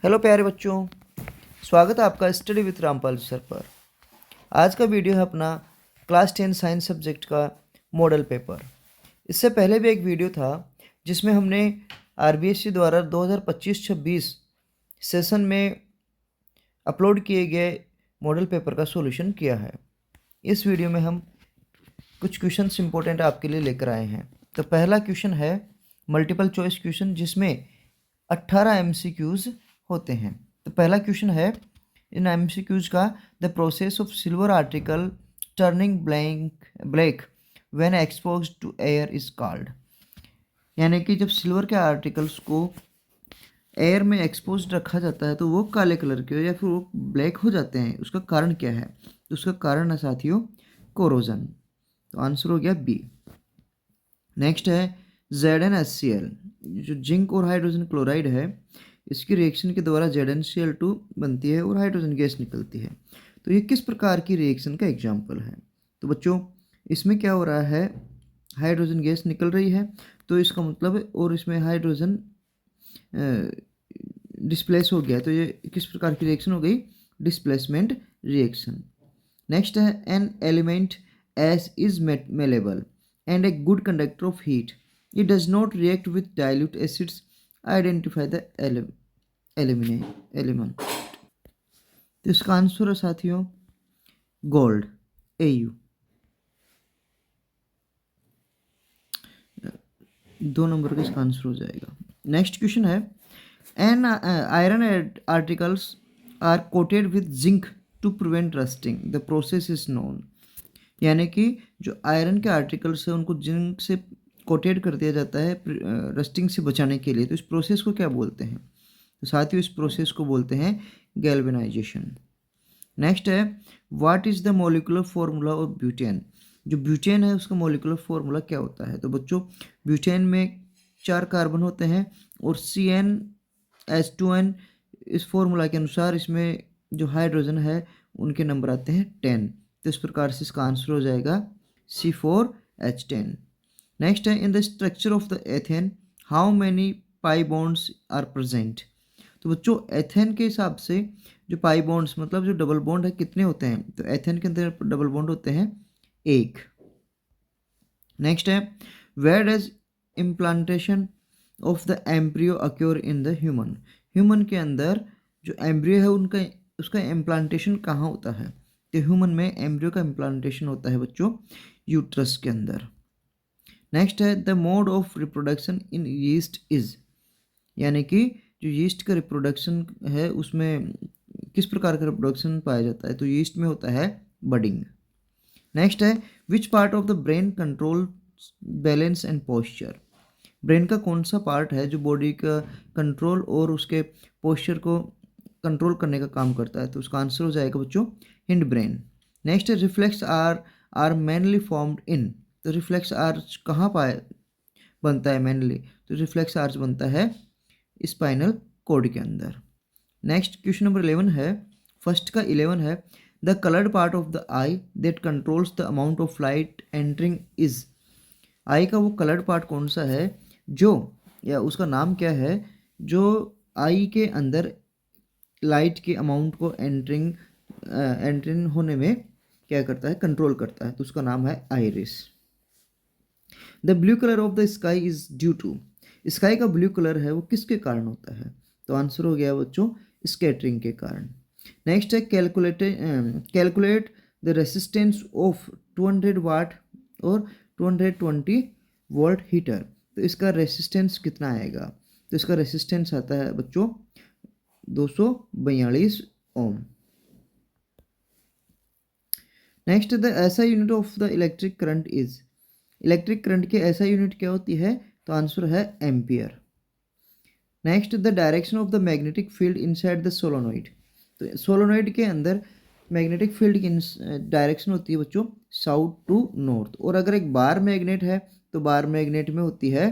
Hello प्यारे बच्चों, स्वागत है आपका स्टडी विथ रामपाल सर पर। आज का वीडियो है अपना क्लास 10 साइंस सब्जेक्ट का मॉडल पेपर। इससे पहले भी एक वीडियो था जिसमें हमने आरबीएससी द्वारा 2025-26 सेशन में अपलोड किए गए मॉडल पेपर का सॉल्यूशन किया है। इस वीडियो में हम कुछ क्वेश्चंस इंपॉर्टेंट आपके लिए लेकर आए हैं। तो पहला क्वेश्चन है मल्टीपल चॉइस क्वेश्चन, जिसमें 18 एमसीक्यूज होते हैं। तो पहला क्वेश्चन है इन एमसीक्यूज का, the process of silver article turning black when exposed to air is called. यानी कि जब सिल्वर के आर्टिकल्स को एयर में एक्सपोज रखा जाता है तो वो काले कलर के या फिर वो ब्लैक हो जाते हैं, उसका कारण क्या है? तो उसका कारण है साथियों कोरोजन। तो आंसर हो गया बी। नेक्स्ट है ZnHCl, जो जिंक और हाइड्रोजन क्लोराइड है, इसकी रिएक्शन के द्वारा ZnCl2 बनती है और हाइड्रोजन गैस निकलती है। तो ये किस प्रकार की रिएक्शन का एग्जाम्पल है? तो बच्चों इसमें क्या हो रहा है, हाइड्रोजन गैस निकल रही है, तो इसका मतलब, और इसमें हाइड्रोजन डिस्प्लेस हो गया, तो ये किस प्रकार की रिएक्शन हो गई? Displacement reaction. नेक्स्ट है an element S is malleable and a good conductor of heat. It does not react with dilute acids. Identify the element. तो इसका आंसर है साथियों गोल्ड, AU। 2 नंबर का इसका आंसर हो जाएगा। Next question is an iron articles are coated with zinc to prevent rusting, the process is known. यानी कि जो आयरन के आर्टिकल्स है उनको जिंक से कोटेड कर दिया जाता है रस्टिंग से बचाने के लिए। तो इस प्रोसेस को क्या बोलते हैं? तो साथ ही इस प्रोसेस को बोलते हैं गैल्वेनाइजेशन। नेक्स्ट है what is the molecular formula of butane. जो ब्यूटेन है उसका मॉलिक्यूलर फॉर्मूला क्या होता है? तो बच्चों ब्यूटेन में 4 कार्बन होते हैं और CnH2n, इस फॉर्मूला के अनुसार इसमें जो हाइड्रोजन है उनके नंबर आते हैं 10। तो इस प्रकार से इसका आंसर हो जाएगा C4H10। Next is in the structure of the ethane how many pi bonds are present. तो बच्चों एथेन के हिसाब से जो पाई बॉन्ड्स मतलब जो डबल बॉन्ड है कितने होते हैं? तो एथेन के अंदर डबल बॉन्ड होते हैं 1। नेक्स्ट है where does implantation of the embryo occur in the human. Human के अंदर जो एम्ब्रियो है उनका उसका इम्प्लांटेशन कहाँ होता है? तो ह्यूमन में एम्ब्रियो का इम्प्लांटेशन होता है बच्चों यूट्रस के अंदर। नेक्स्ट है the mode of reproduction in yeast is. यानी कि जो यीस्ट का रिप्रोडक्शन है उसमें किस प्रकार का रिप्रोडक्शन पाया जाता है? तो यीस्ट में होता है बडिंग। नेक्स्ट है which part of the brain control balance and posture. Brain का कौन सा पार्ट है जो बॉडी का कंट्रोल और उसके पोस्चर को कंट्रोल करने का काम करता है? तो उसका आंसर हो जाएगा बच्चों हिंड ब्रेन। नेक्स्ट है reflex are mainly formed in. तो रिफ्लेक्स आर्च कहाँ पाए बनता है मेनली? तो रिफ्लेक्स आर्च बनता है स्पाइनल कॉर्ड के अंदर। नेक्स्ट क्वेश्चन नंबर 11 है, फर्स्ट का 11 है the coloured part of the eye that controls the amount of light entering is. Eye का वो कलर्ड पार्ट कौन सा है जो, या उसका नाम क्या है, जो आई के अंदर लाइट के अमाउंट को एंटरिंग होने में क्या करता है? कंट्रोल करता है। तो उसका नाम है iris. The blue colour of the sky is due to. Sky का ब्लू कलर है वो किसके कारण होता है? तो आंसर हो गया बच्चों स्कैटरिंग के कारण। नेक्स्ट है कैलकुलेट द रेसिस्टेंस ऑफ 200 वाट और 220 वोल्ट हीटर। तो इसका रेसिस्टेंस कितना आएगा? तो इसका रेसिस्टेंस आता है बच्चों 242 ओम। नेक्स्ट द ऐसा unit of the electric current is. Electric current की ऐसा यूनिट क्या होती है? तो आंसर है ampere. Next the direction of the magnetic field inside the solenoid. तो सोलोनॉइड के अंदर मैग्नेटिक फील्ड की डायरेक्शन होती है बच्चों साउथ टू नॉर्थ, और अगर एक बार मैग्नेट है तो बार मैग्नेट में होती है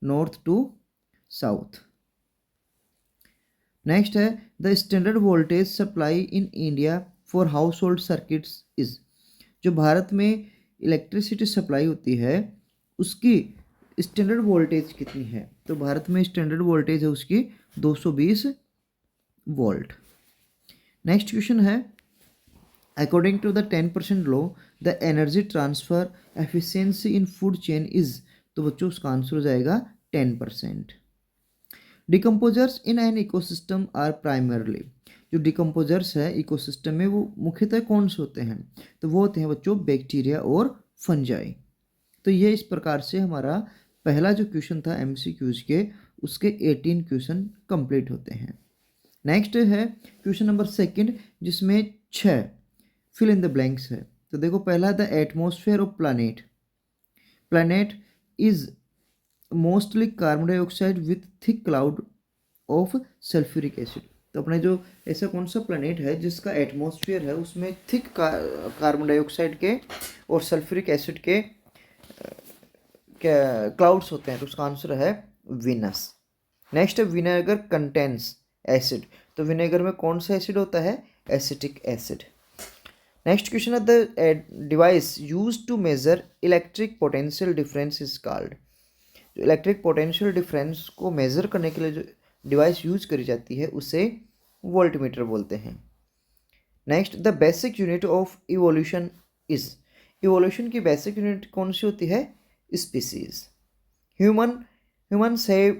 नॉर्थ टू साउथ। नेक्स्ट है the standard voltage supply in India for house hold circuits is. जो भारत में इलेक्ट्रिसिटी सप्लाई होती है उसकी स्टैंडर्ड वोल्टेज कितनी है? तो भारत में स्टैंडर्ड वोल्टेज है उसकी 220 वोल्ट। नेक्स्ट क्वेश्चन है, according to the 10% law the energy transfer efficiency in food chain is, तो बच्चों उसका आंसर हो जाएगा 10%। Decomposers in an ecosystem are primarily, जो डिकम्पोजर्स है इकोसिस्टम में वो मुख्यतः कौन से होते हैं, तो वो होते हैं बच्चों बैक्टीरिया और फंजाई। तो ये इस प्रकार से हमारा पहला जो क्वेश्चन था एमसीक्यूज के, उसके 18 क्वेश्चन कंप्लीट होते हैं। नेक्स्ट है क्वेश्चन नंबर सेकंड, जिसमें 6 फिल इन द ब्लैंक्स है। तो देखो पहला, the atmosphere of planet, planet is mostly carbon dioxide with thick cloud of sulphuric acid. तो अपने जो ऐसा कौन सा प्लानट है जिसका एटमॉस्फेयर है उसमें थिक कार्बन डाइऑक्साइड के और सल्फ्यूरिक एसिड के क्लाउड्स होते हैं, तो उसका आंसर है वीनस। नेक्स्ट है, विनेगर कंटेन्स एसिड। तो विनेगर में कौन सा एसिड होता है, एसिटिक एसिड। नेक्स्ट क्वेश्चन है, the device use to measure electric potential difference is called. जो इलेक्ट्रिक पोटेंशियल डिफरेंस को मेजर करने के लिए जो डिवाइस यूज करी जाती है उसे वोल्टमीटर बोलते हैं। Next, the basic unit of evolution is, evolution की बेसिक यूनिट कौन सी होती है, स्पीसीज। ह्यूमन्स है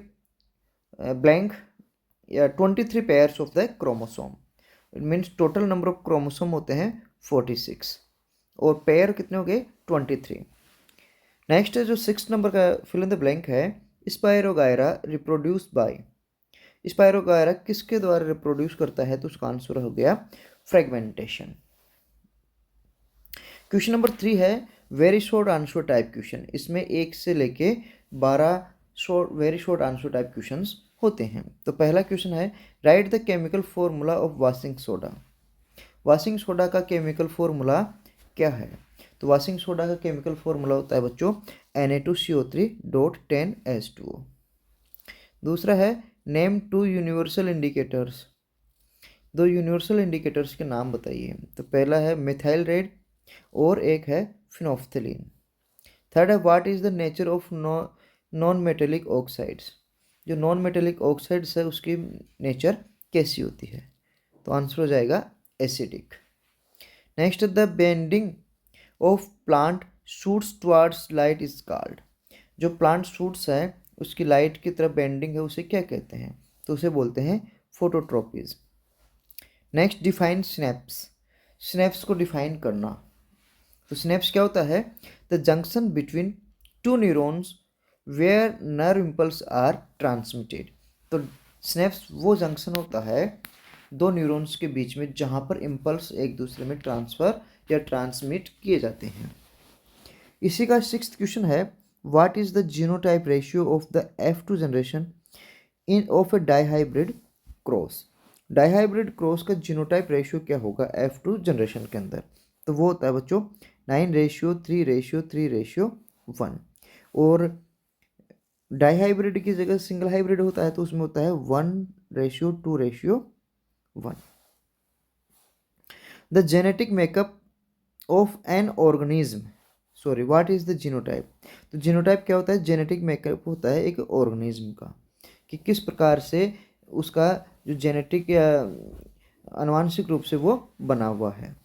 ब्लैंक या 23 pairs of the chromosome, it means total number of chromosome होते हैं 46 और पेयर कितने हो गए 23। नेक्स्ट जो 6 नंबर का फिल इन द ब्लैंक है, स्पायरोगायरा रिप्रोड्यूस बाय। स्पायरोगायरा किसके द्वारा रिप्रोड्यूस करता है, तो उसका आंसर हो गया फ्रेगमेंटेशन। क्वेश्चन नंबर 3 है very short answer type question. इसमें 1 से लेके 12 very short answer type questions होते हैं। तो पहला क्वेश्चन है, right the chemical formula of washing soda. Washing soda का केमिकल फॉर्मूला क्या है, तो वाशिंग सोडा का केमिकल फॉर्मूला होता है बच्चों Na2CO3.10H2O। दूसरा है, name 2 universal indicators. 2 universal indicators के नाम बताइए। तो पहला है मिथाइल रेड और एक है फिनोफ्थलीन। थर्ड है, what is the nature of non metallic oxides. जो नॉन मेटेलिक ऑक्साइड्स है उसकी नेचर कैसी होती है, तो आंसर हो जाएगा acidic. Next, the bending of plant shoots towards light is called. जो प्लांट शूट्स है उसकी लाइट की तरफ बेंडिंग है उसे क्या कहते हैं, तो उसे बोलते हैं phototropism. Next, define synapse. Synapse को डिफाइन करना। तो स्नैप्स क्या होता है, the junction between 2 neurons where nerve impulse are transmitted. तो स्नैप्स वो जंक्शन होता है 2 न्यूरॉन्स के बीच में जहाँ पर इम्पल्स एक दूसरे में ट्रांसफ़र या ट्रांसमिट किए जाते हैं। इसी का 6th क्वेश्चन है, what is the genotype ratio of the F2 generation in of A dihybrid cross. Dihybrid cross का जीनोटाइप रेशियो क्या होगा F2 जनरेशन के अंदर, तो वो होता है बच्चों 9:3:3:1। और डाईहाइब्रिड की जगह सिंगल हाइब्रिड होता है तो उसमें होता है 1:2:1। The genetic makeup of an organism, sorry what is the genotype. तो जीनोटाइप क्या होता है, जेनेटिक मेकअप होता है एक ऑर्गेनिज्म का, कि किस प्रकार से उसका जो जेनेटिक या आनुवांशिक रूप से वो बना हुआ है।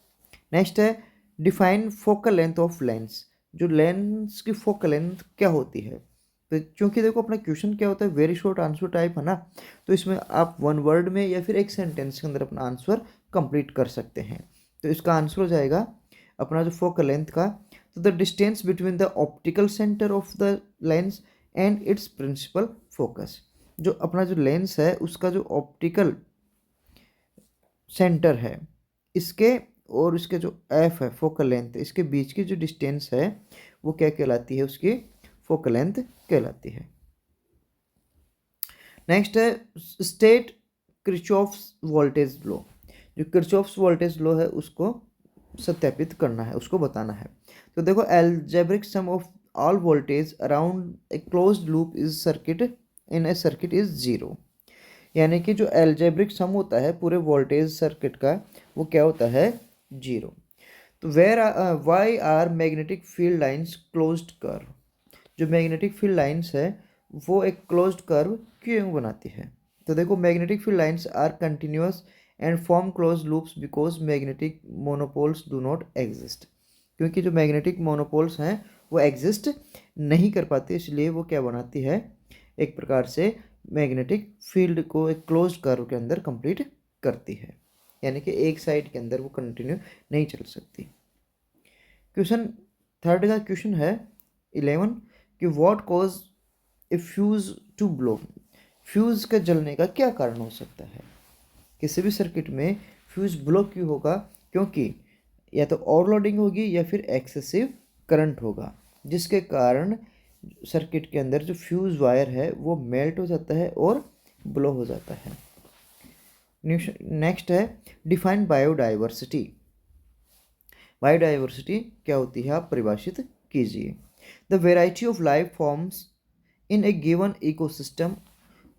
नेक्स्ट है, define focal length of lens. जो लेंस की फोकल लेंथ क्या होती है, तो क्योंकि देखो अपना क्वेश्चन क्या होता है वेरी शॉर्ट आंसर टाइप है ना, तो इसमें आप 1 वर्ड में या फिर एक सेंटेंस के अंदर अपना आंसर कंप्लीट कर सकते हैं। तो इसका आंसर हो जाएगा अपना जो फोकल लेंथ का, तो the distance between the optical centre of the lens and its principal focus. जो अपना जो लेंस है उसका जो ऑप्टिकल सेंटर है इसके और इसके जो एफ है फोकल लेंथ, इसके बीच की जो डिस्टेंस है वो क्या कहलाती है, उसकी फोकल लेंथ कहलाती है। नेक्स्ट है, स्टेट किरचॉफ्स वोल्टेज लॉ। जो किरचॉफ्स वोल्टेज लॉ है उसको सत्यापित करना है, उसको बताना है। तो देखो algebraic sum of all voltage around a closed loop is circuit in A circuit is 0। यानी कि जो एल्जेब्रिक सम होता है पूरे वोल्टेज सर्किट का वो क्या होता है 0। तो where why are magnetic field lines closed curve. जो मैग्नेटिक फील्ड लाइंस है वो एक क्लोज्ड कर्व क्यों बनाती है, तो देखो magnetic field lines are continuous and form close loops because magnetic monopoles do not exist, क्योंकि जो मैग्नेटिक मोनोपोल्स हैं वो एग्जिस्ट नहीं कर पाते, इसलिए वो क्या बनाती है, एक प्रकार से मैग्नेटिक फील्ड को एक क्लोज कर्व के अंदर कंप्लीट करती है, यानी कि एक साइड के अंदर वो कंटिन्यू नहीं चल सकती। क्वेश्चन थर्ड का क्वेश्चन है 11 कि what cause a fuse to blow, fuse का जलने का क्या कारण हो सकता है। किसी भी सर्किट में फ्यूज ब्लो क्यों होगा, क्योंकि या तो ओवरलोडिंग होगी या फिर एक्सेसिव करंट होगा, जिसके कारण सर्किट के अंदर जो फ्यूज वायर है वो मेल्ट हो जाता है और ब्लो हो जाता है। नेक्स्ट है डिफाइन बायोडाइवर्सिटी, बायोडाइवर्सिटी क्या होती है आप परिभाषित कीजिए। The variety of life forms in A given ecosystem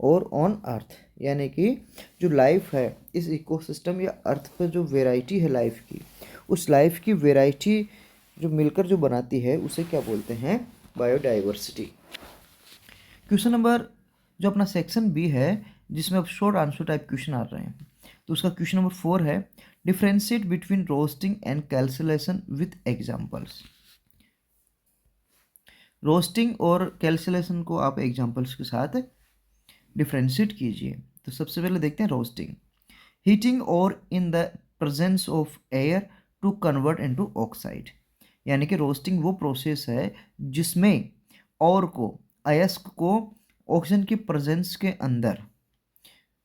और ऑन अर्थ, यानी कि जो लाइफ है इस इकोसिस्टम या अर्थ पर जो वेराइटी है लाइफ की, उस लाइफ की वेराइटी जो मिलकर जो बनाती है उसे क्या बोलते हैं, बायोडाइवर्सिटी। क्वेश्चन नंबर जो अपना सेक्शन बी है जिसमें अब शॉर्ट आंसर टाइप क्वेश्चन आ रहे हैं, तो उसका क्वेश्चन नंबर 4 है differentiate between roasting and calculation with examples. Roasting और कैल्कुलेशन को आप एग्जांपल्स के साथ डिफ्रेंशिएट कीजिए। तो सबसे पहले देखते हैं रोस्टिंग, हीटिंग और in the presence of air to convert into oxide, यानी कि रोस्टिंग वो प्रोसेस है जिसमें और को अयस्क को ऑक्सीजन की प्रेजेंस के अंदर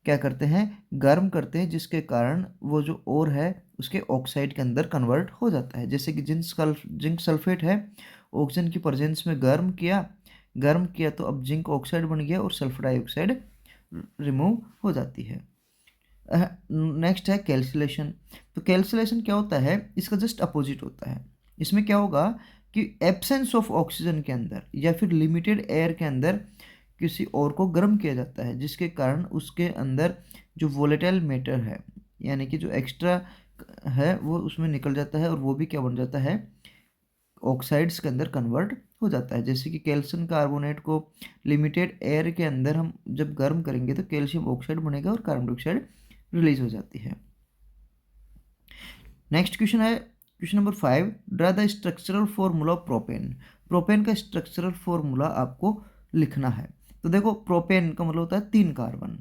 क्या करते हैं, गर्म करते हैं, जिसके कारण वो जो और है उसके ऑक्साइड के अंदर कन्वर्ट हो जाता है। जैसे कि जिंक सल्फेट है, ऑक्सीजन की प्रेजेंस में गर्म किया तो अब जिंक ऑक्साइड बन गया और सल्फर डाइऑक्साइड रिमूव हो जाती है। नेक्स्ट है कैल्कुलेशन। तो कैल्कुलेशन क्या होता है, इसका जस्ट अपोजिट होता है। इसमें क्या होगा कि एब्सेंस ऑफ ऑक्सीजन के अंदर या फिर लिमिटेड एयर के अंदर किसी और को गर्म किया जाता है, जिसके कारण उसके अंदर जो वोलेटाइल मैटर है यानी कि जो एक्स्ट्रा है वो उसमें निकल जाता है और वो भी क्या बन जाता है, ऑक्साइड्स के अंदर कन्वर्ट हो जाता है। जैसे कि कैल्शियम कार्बोनेट को लिमिटेड एयर के अंदर हम जब गर्म करेंगे तो कैल्शियम ऑक्साइड बनेगा और कार्बन डाइऑक्साइड रिलीज हो जाती है। नेक्स्ट क्वेश्चन है question number 5, draw the structural formula of propane. Propane का स्ट्रक्चरल फॉर्मूला आपको लिखना है। तो देखो प्रोपेन का मतलब होता है 3 कार्बन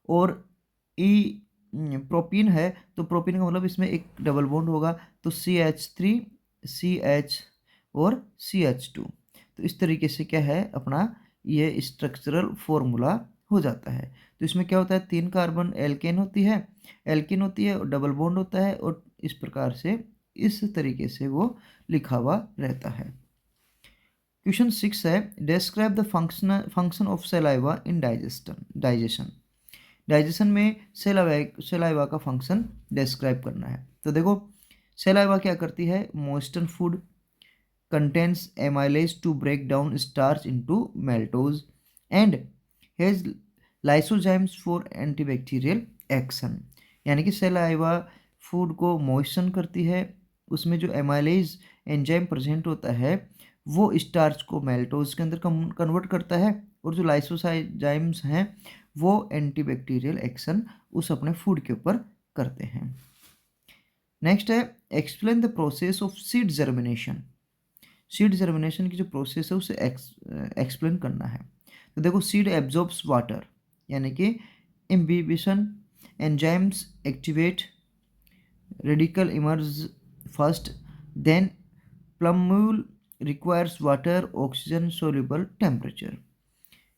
और ई प्रोपीन है, तो प्रोपीन का मतलब इसमें एक डबल बॉन्ड होगा, तो CH3 CH और CH2। तो इस तरीके से क्या है अपना ये स्ट्रक्चरल फॉर्मूला हो जाता है। तो इसमें क्या होता है, 3 कार्बन एल्केन होती है और डबल बॉन्ड होता है और इस प्रकार से इस तरीके से वो लिखा हुआ रहता है। क्वेश्चन 6 है describe the function of saliva in digestion में सलाइवा का फंक्शन डिस्क्राइब करना है। तो देखो सलाइवा क्या करती है, moisture food contains amylase to break down starch into maltose and has lysozymes for antibacterial action, यानी कि सलाइवा फूड को मॉइस्चर करती है, उसमें जो एमाइलेज एंजाइम प्रेजेंट होता है वो स्टार्च को मेल्टोज के अंदर कन्वर्ट करता है और जो लाइसोजाइम्स हैं वो एंटीबैक्टीरियल एक्शन उस अपने फूड के ऊपर करते हैं। नेक्स्ट है explain the process of seed germination. Seed germination की जो प्रोसेस है उसे एक्सप्लेन करना है। तो देखो सीड एब्जॉर्ब्स वाटर, यानी कि imbibition enzymes activate radicle emerge first then plumule requires water oxygen soluble temperature,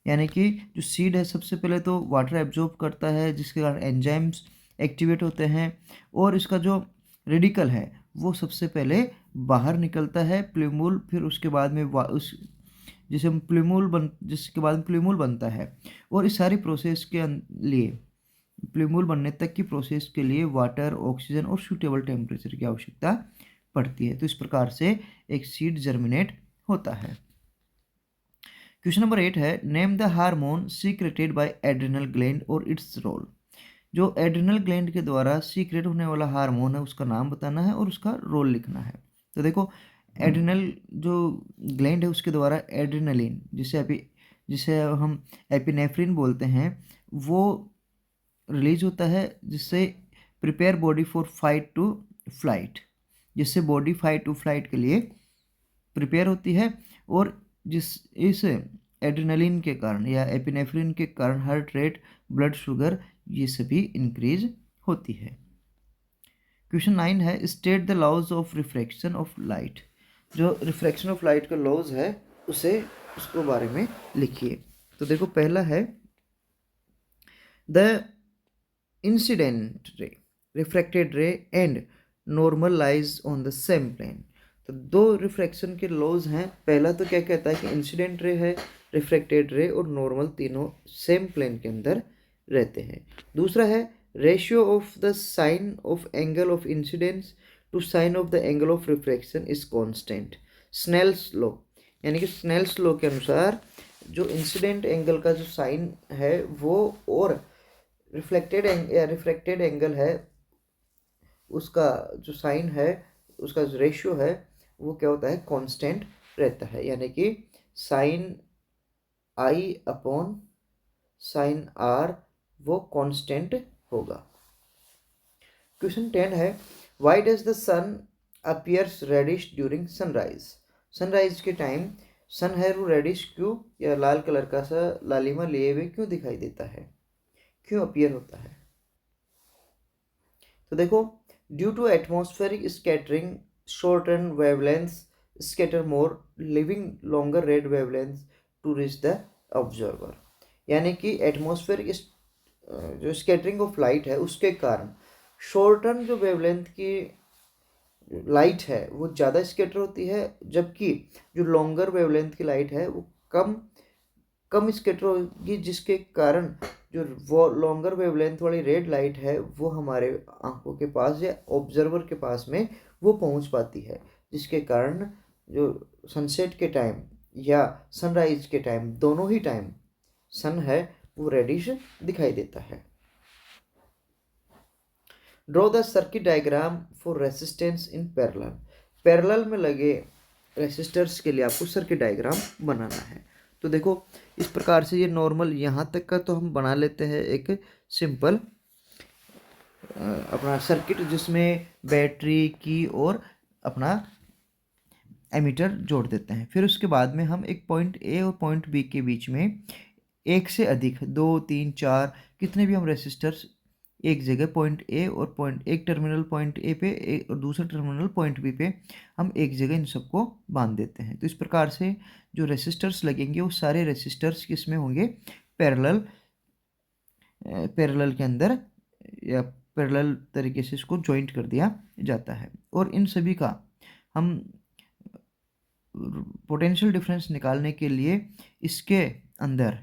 यानी कि जो सीड है सबसे पहले तो वाटर एब्जॉर्ब करता है जिसके कारण एंजाइम्स एक्टिवेट होते हैं और इसका जो रेडिकल है वो सबसे पहले बाहर निकलता है प्लूमूल, फिर उसके बाद में जिसके बाद प्लूमूल बनता है और इस सारी प्रोसेस के लिए प्लूमूल बनने तक की प्रोसेस के लिए वाटर ऑक्सीजन और सूटेबल टेम्परेचर की आवश्यकता पड़ती है। तो इस प्रकार से एक सीड जर्मिनेट होता है। क्वेश्चन नंबर 8 है name the hormone secreted by adrenal gland और इट्स रोल। जो एड्रिनल ग्लैंड के द्वारा सीक्रेट होने वाला हार्मोन है उसका नाम बताना है और उसका रोल लिखना है। तो देखो एड्रिनल जो ग्लैंड है उसके द्वारा एड्रिनलिन जिसे हम एपिनेफ्रिन बोलते हैं वो रिलीज होता है, जिससे prepare body for fight to flight, जिससे बॉडी फाइट टू फ्लाइट के लिए प्रिपेयर होती है। और जिस इस एड्रेनलिन के कारण या एपिनेफ्रिन के कारण हार्ट रेट, ब्लड शुगर, ये सभी इंक्रीज होती है। क्वेश्चन 9 है, state the laws of refraction of light. जो रिफ्रैक्शन ऑफ लाइट का लॉज है उसको बारे में लिखिए। तो देखो, पहला है the incident ray, refracted ray and normal lies on the same plane. तो दो रिफ्रैक्शन के लॉज हैं। पहला तो क्या कहता है कि इंसिडेंट रे है, रिफ्रैक्टेड रे और नॉर्मल तीनों सेम प्लेन के अंदर रहते हैं। दूसरा है ratio of the sine of angle of incidence to sine of the angle of refraction is constant. Snell's law, यानी कि स्नेल्स लॉ के अनुसार जो इंसिडेंट एंगल का जो साइन है वो और रिफ्रैक्टेड एंगल है उसका जो साइन है, उसका जो रेशियो है वो क्या होता है, कांस्टेंट रहता है। यानी कि sine i upon sine r वो कांस्टेंट होगा। क्वेश्चन 10 है, why does the sun appears reddish during sunrise. Sunrise के टाइम सन है वो रेडिश क्यों या लाल कलर का सा लालिमा लिए हुए क्यों दिखाई देता है, क्यों अपीयर होता है। तो देखो, due to atmospheric scattering shorten wavelengths scatter more, leaving longer red wavelengths to reach the observer। यानी कि एटमॉस्फेरिक जो स्कैटरिंग ऑफ लाइट है उसके कारण शॉर्टन जो वेवलेंथ की लाइट है वो ज़्यादा स्कैटर होती है, जबकि जो लॉन्गर वेवलेंथ की लाइट है वो कम स्कैटर होगी, जिसके कारण जो वो लॉन्गर वेवलेंथ वाली रेड लाइट है वो हमारे आंखों के पास या ऑब्जर्वर के पास में वो पहुंच पाती है, जिसके कारण जो सनसेट के टाइम या सनराइज के टाइम दोनों ही टाइम सन है वो रेडिश दिखाई देता है। Draw the circuit diagram for resistance in parallel. Parallel में लगे रेसिस्टर्स के लिए आपको सर्किट डायग्राम बनाना है। तो देखो, इस प्रकार से ये नॉर्मल यहाँ तक का तो हम बना लेते हैं एक सिंपल अपना सर्किट, जिसमें बैटरी की और अपना एमीटर जोड़ देते हैं। फिर उसके बाद में हम एक पॉइंट ए और पॉइंट बी के बीच में एक से अधिक 2 3 4 कितने भी हम रेसिस्टर्स एक जगह पॉइंट ए और पॉइंट एक टर्मिनल पॉइंट ए पे और दूसरा टर्मिनल पॉइंट बी पे हम एक जगह इन सबको बांध देते हैं। तो इस प्रकार से जो रेसिस्टर्स लगेंगे वो सारे रेसिस्टर्स किस में होंगे, पैरेलल के अंदर या पैरेलल तरीके से इसको जॉइंट कर दिया जाता है। और इन सभी का हम पोटेंशियल डिफरेंस निकालने के लिए इसके अंदर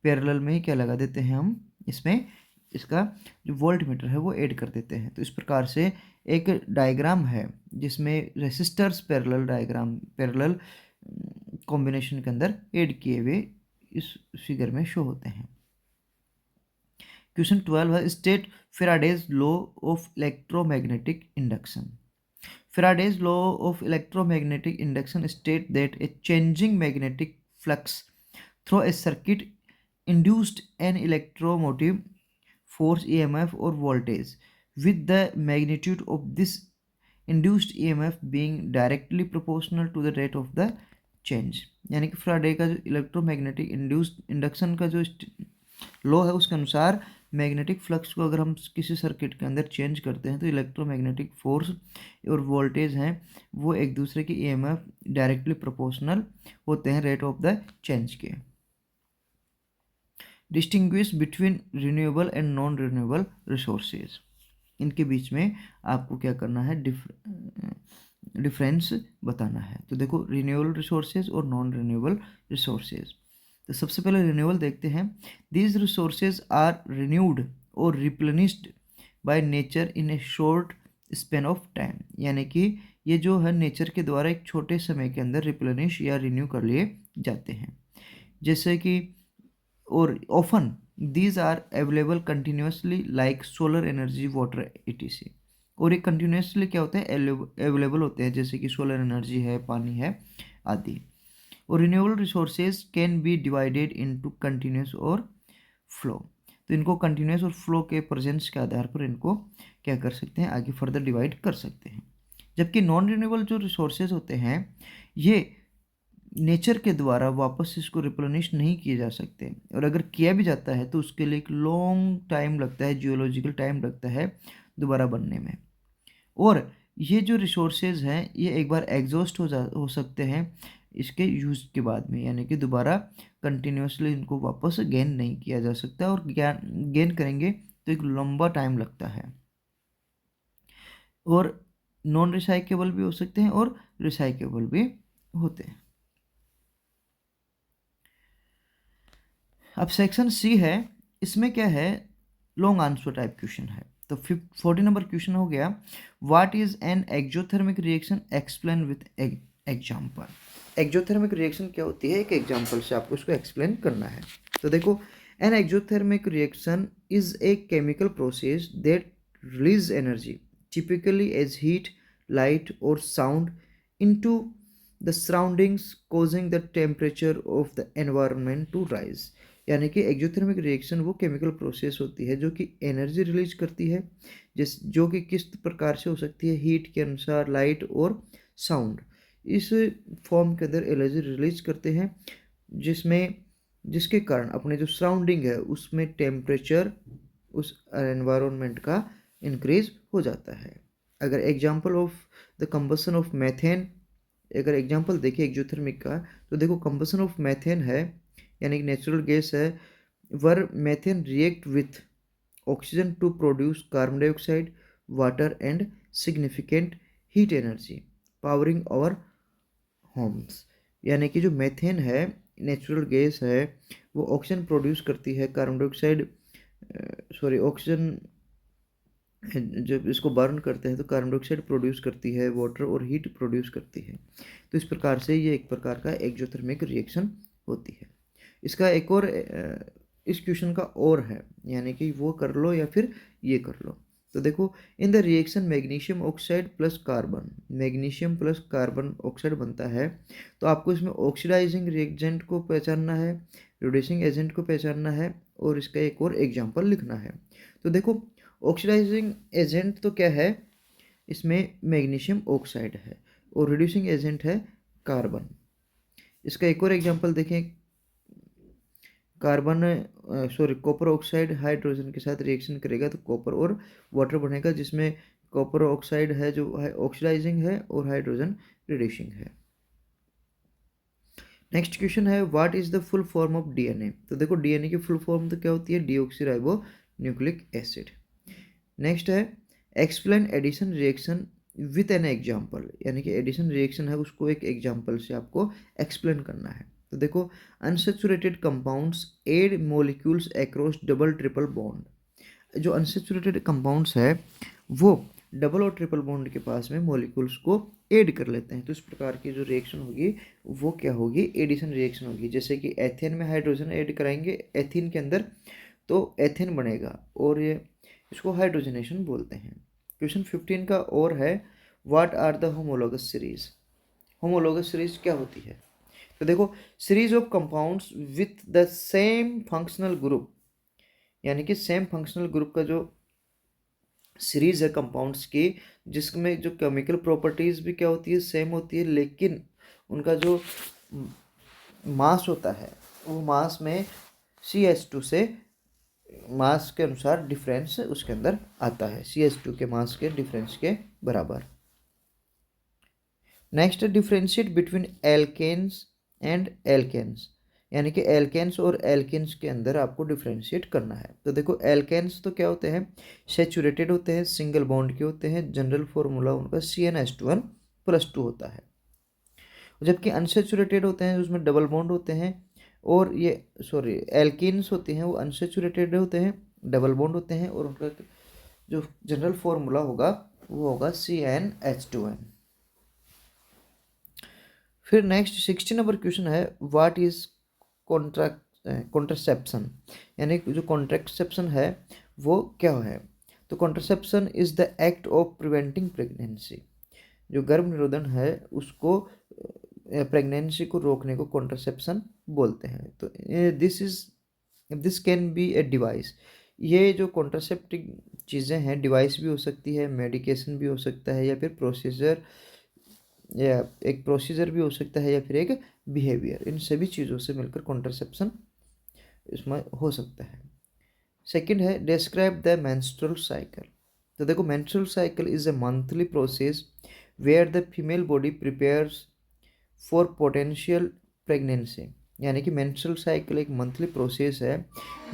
पैरेलल में ही क्या लगा देते हैं, हम इसमें इसका जो वोल्ट मीटर है वो ऐड कर देते हैं। तो इस प्रकार से एक डायग्राम है जिसमें रेसिस्टर्स पैरेलल कॉम्बिनेशन के अंदर ऐड किए हुए इस फिगर में शो होते हैं। क्वेश्चन 12 है, state Faraday's law of electromagnetic induction. Faraday's law of electromagnetic induction states that a changing magnetic flux through a circuit induced an electromotive force EMF or voltage, with the magnitude of this induced EMF being directly proportional to the rate of the change। यानी कि फ्राडे का जो electromagnetic induction का जो law है उसके अनुसार magnetic flux को अगर हम किसी सर्किट के अंदर चेंज करते हैं तो इलेक्ट्रोमैग्नेटिक फोर्स और वोल्टेज हैं वो एक दूसरे के ईएमएफ डायरेक्टली प्रोपोर्शनल होते हैं रेट ऑफ द चेंज के। Distinguish between renewable and non renewable resources, इनके बीच में आपको क्या करना है, डिफरेंस बताना है। तो देखो, रिन्यूएबल रिसोर्सेज और नॉन रिन्यूएबल रिसोर्सेज। तो सबसे पहले रिन्यूअल देखते हैं। दीज रिसोर्सेज आर रिन्यूड और replenished by nature in A short span of time. यानी कि ये जो है नेचर के द्वारा एक छोटे समय के अंदर रिप्लेनिश या रिन्यू कर लिए जाते हैं। जैसे कि और often these are available continuously like solar energy, water etc। और ये कंटिन्यूसली क्या होते हैं, अवेलेबल होते हैं, जैसे कि सोलर एनर्जी है, पानी है आदि। और renewable resources can be divided into continuous और फ्लो। तो इनको कंटिन्यूस और फ्लो के प्रेजेंस के आधार पर इनको क्या कर सकते हैं, आगे फर्दर डिवाइड कर सकते हैं। जबकि नॉन रिन्यूएबल जो रिसोर्सेज होते हैं ये नेचर के द्वारा वापस इसको रिप्लेनिश नहीं किए जा सकते, और अगर किया भी जाता है तो उसके लिए एक लॉन्ग टाइम लगता है, जियोलॉजिकल टाइम लगता है दोबारा बनने में। और ये जो रिसोर्सेज हैं ये एक बार एग्जॉस्ट हो सकते हैं इसके यूज़ के बाद में, यानी कि दोबारा कंटिन्यूसली इनको वापस गेन नहीं किया जा सकता, और गेन करेंगे तो एक लंबा टाइम लगता है। और नॉन रिसाइकेबल भी हो सकते हैं और रिसाइकेबल भी होते हैं। अब सेक्शन सी है, इसमें क्या है, लॉन्ग आंसर टाइप क्वेश्चन है। तो 40 नंबर क्वेश्चन हो गया, what is an exothermic reaction, explain with example. Exothermic reaction क्या होती है, एक एग्जाम्पल से आपको इसको एक्सप्लेन करना है। तो देखो, an exothermic reaction is a chemical process that release energy typically as heat, light or sound into the surroundings causing the temperature of the environment to rise। यानी कि एक्जोथर्मिक रिएक्शन वो केमिकल प्रोसेस होती है जो कि energy release करती है, जो कि किस प्रकार से हो सकती है, हीट के अनुसार, लाइट और साउंड, इस फॉर्म के अंदर एनर्जी रिलीज करते हैं, जिसमें जिसके कारण अपने जो सराउंडिंग है उसमें टेम्परेचर उस एनवायरनमेंट का इंक्रीज हो जाता है। अगर example of the combustion of methane, अगर एग्जांपल देखिए एक्जोथर्मिक का, तो देखो कंबसन ऑफ मैथेन है, यानी कि नेचुरल गैस है, where methane react with oxygen to produce carbon dioxide, water and significant heat energy powering our homes. यानी कि जो मैथेन है, नेचुरल गैस है, वो ऑक्सीजन प्रोड्यूस करती है, कार्बन डाइऑक्साइड ऑक्सीजन जब इसको बर्न करते हैं तो कार्बन डाइऑक्साइड प्रोड्यूस करती है, वाटर और हीट प्रोड्यूस करती है। तो इस प्रकार से ये एक प्रकार का एक्जोथर्मिक रिएक्शन होती है। इसका एक और इस क्वेश्चन का और है, यानी कि वो कर लो या फिर ये कर लो। तो देखो, in the reaction magnesium oxide plus carbon, magnesium plus carbon oxide बनता है, तो आपको इसमें ऑक्सीडाइजिंग रिएजेंट को पहचानना है, रिड्यूसिंग एजेंट को पहचानना है, और इसका एक और एग्जाम्पल लिखना है। तो देखो, ऑक्सीडाइजिंग एजेंट तो क्या है, इसमें मैग्नीशियम ऑक्साइड है, और रिड्यूसिंग एजेंट है कार्बन। इसका एक और एग्जांपल देखें, कॉपर ऑक्साइड हाइड्रोजन के साथ रिएक्शन करेगा तो कॉपर और वाटर बनेगा, जिसमें कॉपर ऑक्साइड है जो ऑक्सीडाइजिंग है और हाइड्रोजन रिड्यूसिंग है। नेक्स्ट क्वेश्चन है, what is the full form of DNA. तो देखो, डीएनए की फुल फॉर्म तो क्या होती है, डीऑक्सीराइबो न्यूक्लिक एसिड। नेक्स्ट है, explain addition reaction with an example, यानी कि एडिशन रिएक्शन है उसको एक एग्जाम्पल से आपको एक्सप्लेन करना है। तो देखो, unsaturated compounds add molecules across double triple bond. जो अनसेचुरेटेड कंपाउंड्स है वो डबल और ट्रिपल बॉन्ड के पास में मॉलिक्यूल्स को ऐड कर लेते हैं, तो इस प्रकार की जो रिएक्शन होगी वो क्या होगी, एडिशन रिएक्शन होगी। जैसे कि एथेन में हाइड्रोजन ऐड कराएंगे एथीन के अंदर तो एथेन बनेगा, और ये इसको हाइड्रोजनेशन बोलते हैं। क्वेश्चन 15 का और है, what are the homologous series. Homologous series क्या होती है। तो देखो, series of compounds with the same functional group, यानी कि सेम फंक्शनल ग्रुप का जो सीरीज है कंपाउंड्स की, जिसमें जो केमिकल प्रॉपर्टीज भी क्या होती है, सेम होती है, लेकिन उनका जो मास होता है वो मास में CH2 से मास के अनुसार डिफरेंस उसके अंदर आता है, CH2 के मास के डिफरेंस के बराबर। Next, differentiate between alkanes and alkenes, यानी कि एल्केन्स और एल्केन्स के अंदर आपको डिफरेंशिएट करना है। तो देखो, एल्केन्स तो क्या होते हैं, सेचुरेटेड होते हैं, सिंगल बॉन्ड के होते हैं, जनरल फॉर्मूला उनका CnH2n+2 होता है। जबकि अनसेचुरेटेड होते हैं उसमें डबल बॉन्ड होते हैं, और ये एल्कीन्स होते हैं वो अनसेचुरेटेड होते हैं, डबल बॉन्ड होते हैं, और उनका जो जनरल फॉर्मूला होगा वो होगा CnH2n। फिर नेक्स्ट 60 नंबर क्वेश्चन है, व्हाट इज कॉन्ट्रासेप्शन, यानी जो कॉन्ट्रासेप्शन है वो क्या है। तो contraception is the act of preventing pregnancy, जो गर्भ निरोधन है उसको, प्रेगनेंसी को रोकने को कॉन्ट्रासेप्शन बोलते हैं। तो this is this can be a device. ये जो कॉन्ट्रासेप्टिव चीज़ें हैं, डिवाइस भी हो सकती है, मेडिकेशन भी हो सकता है, या फिर प्रोसीजर, या एक प्रोसीजर भी हो सकता है, या फिर एक बिहेवियर। इन सभी चीज़ों से मिलकर कॉन्ट्रासेप्शन इसमें हो सकता है। सेकंड है डिस्क्राइब द मेंस्ट्रुअल साइकिल। तो देखो, menstrual cycle is a monthly process where the female body prepares for potential pregnancy. यानी कि मेंस्ट्रुअल साइकिल एक मंथली प्रोसेस है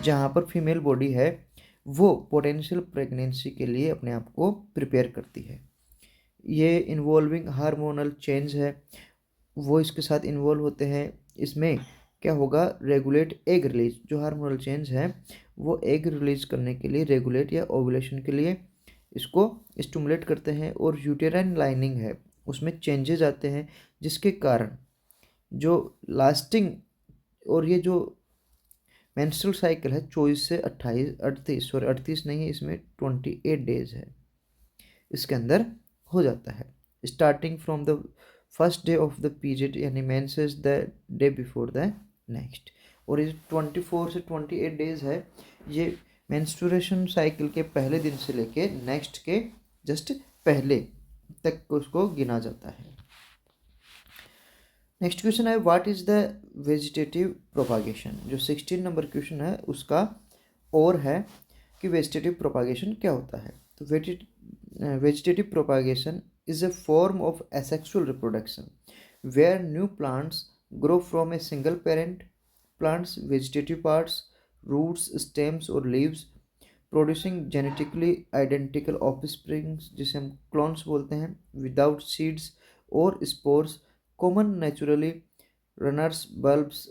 जहाँ पर फीमेल बॉडी है वो पोटेंशियल प्रेगनेंसी के लिए अपने आप को प्रिपेयर करती है। ये इन्वॉल्विंग हार्मोनल चेंज है, वो इसके साथ इन्वॉल्व होते हैं। इसमें क्या होगा, रेगुलेट एग रिलीज, जो हार्मोनल चेंज है वो एग रिलीज करने के लिए, रेगुलेट या ओवुलेशन के लिए इसको स्टिमुलेट करते हैं। और यूटेराइन लाइनिंग है उसमें चेंजेज आते हैं जिसके कारण जो लास्टिंग, और ये जो मेंस्ट्रुअल साइकिल है 24 से 38 नहीं है, इसमें 28 डेज है, इसके अंदर हो जाता है। Starting from the first day of the period, यानी menses the day before the next. और ये 24 से 28 डेज है, ये मेंस्ट्रुएशन साइकिल के पहले दिन से लेके नेक्स्ट के जस्ट पहले तक उसको गिना जाता है। नेक्स्ट क्वेश्चन है what is the vegetative propagation. जो 16 नंबर क्वेश्चन है उसका और है कि वेजिटेटिव प्रोपागेशन क्या होता है। तो vegetative propagation is a form of asexual reproduction where new plants grow from a single parent plant's vegetative parts, roots, stems or leaves, producing genetically identical offspring जिसे हम clones बोलते हैं, without seeds or spores, common naturally runners bulbs,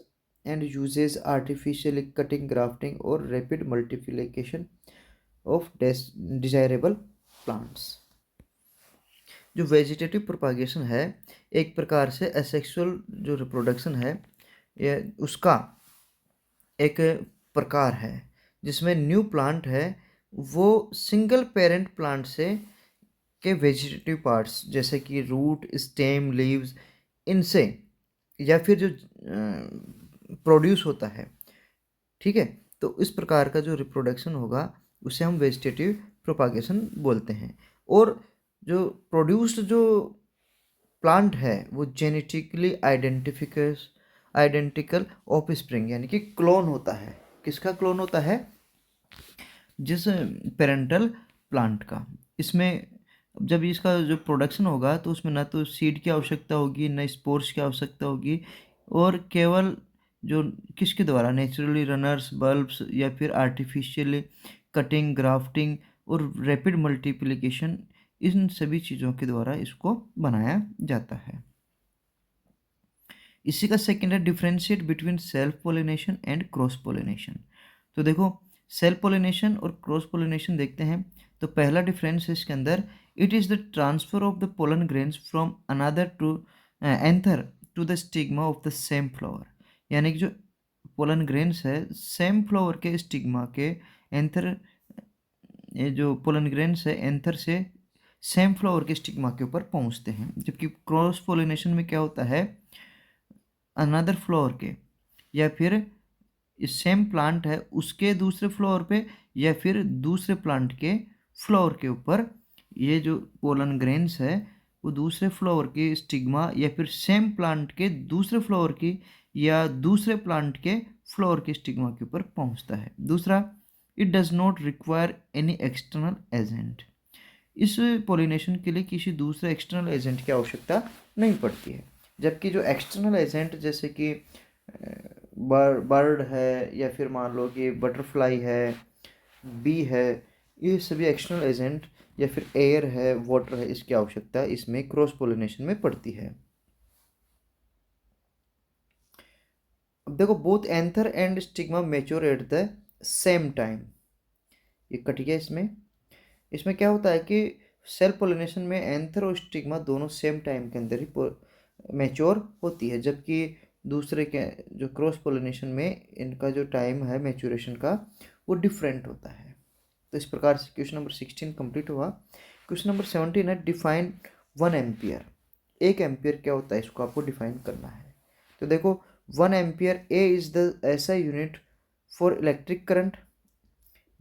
and uses artificially cutting, grafting or rapid multiplication of desirable plants। जो vegetative propagation है एक प्रकार से asexual जो रिप्रोडक्शन है ये उसका एक प्रकार है जिसमें न्यू प्लांट है वो सिंगल पेरेंट प्लांट से के वेजिटेटिव पार्ट्स जैसे कि रूट, स्टेम, लीव्स, इनसे या फिर जो प्रोड्यूस होता है, ठीक है। तो इस प्रकार का जो रिप्रोडक्शन होगा उसे हम वेजिटेटिव प्रोपागेशन बोलते हैं। और जो प्रोड्यूस्ड जो प्लांट है वो जेनेटिकली आइडेंटिकल ऑफस्प्रिंग यानी कि क्लोन होता है। किसका क्लोन होता है? जिस पेरेंटल प्लांट का। इसमें जब इसका जो प्रोडक्शन होगा तो उसमें ना तो सीड की आवश्यकता होगी, ना स्पोर्स की आवश्यकता होगी, और केवल जो किसके द्वारा, नेचुरली रनर्स, बल्ब्स या फिर आर्टिफिशियली कटिंग, ग्राफ्टिंग और रैपिड मल्टीप्लिकेशन, इन सभी चीज़ों के द्वारा इसको बनाया जाता है। इसी का सेकेंड है differentiate between self pollination and cross pollination. तो देखो, सेल्फ पोलिनेशन और क्रॉस पोलिनेशन देखते हैं। तो पहला डिफरेंस है इसके अंदर, it is the transfer of the pollen grains from another to anther to the stigma of the same flower. यानी कि जो पोलन ग्रेन्स है सेम फ्लावर के स्टिग्मा के एंथर, ये जो पोलन ग्रेन्स है एंथर से सेम फ्लावर के स्टिग्मा के ऊपर पहुंचते हैं। जबकि क्रॉस पोलिनेशन में क्या होता है, अनदर फ्लावर के या फिर सेम प्लांट है उसके दूसरे फ्लावर पे या फिर दूसरे प्लांट के फ्लावर के ऊपर ये जो पोलन ग्रेन्स है वो दूसरे फ्लावर के स्टिग्मा या फिर सेम प्लांट के दूसरे फ्लावर की या दूसरे प्लांट के फ्लावर के स्टिग्मा के ऊपर पहुंचता है। दूसरा, it does not require any external agent. इस पोलिनेशन के लिए किसी दूसरे एक्सटर्नल एजेंट की आवश्यकता नहीं पड़ती है। जबकि जो एक्सटर्नल एजेंट जैसे कि बर्ड है या फिर मान लो कि बटरफ्लाई है, बी है, ये सभी एक्सटर्नल एजेंट या फिर एयर है, वाटर है, इसकी आवश्यकता इसमें क्रॉस पोलिनेशन में पड़ती है। अब देखो, both anther and stigma mature at the same time. ये कट गया इसमें। इसमें क्या होता है कि सेल्फ पोलिनेशन में एंथर और स्टिग्मा दोनों सेम टाइम के अंदर ही मैच्योर होती है, जबकि दूसरे के जो क्रॉस पोलिनेशन में इनका जो टाइम है मैच्योरेशन का वो डिफरेंट होता है। तो इस प्रकार से क्वेश्चन नंबर 16 कंप्लीट हुआ। क्वेश्चन नंबर 17 है डिफाइन 1 एम्पियर। 1 एम्पियर क्या होता है इसको आपको डिफाइन करना है। तो देखो, 1 एम्पियर ए इज द ऐसा unit for electric current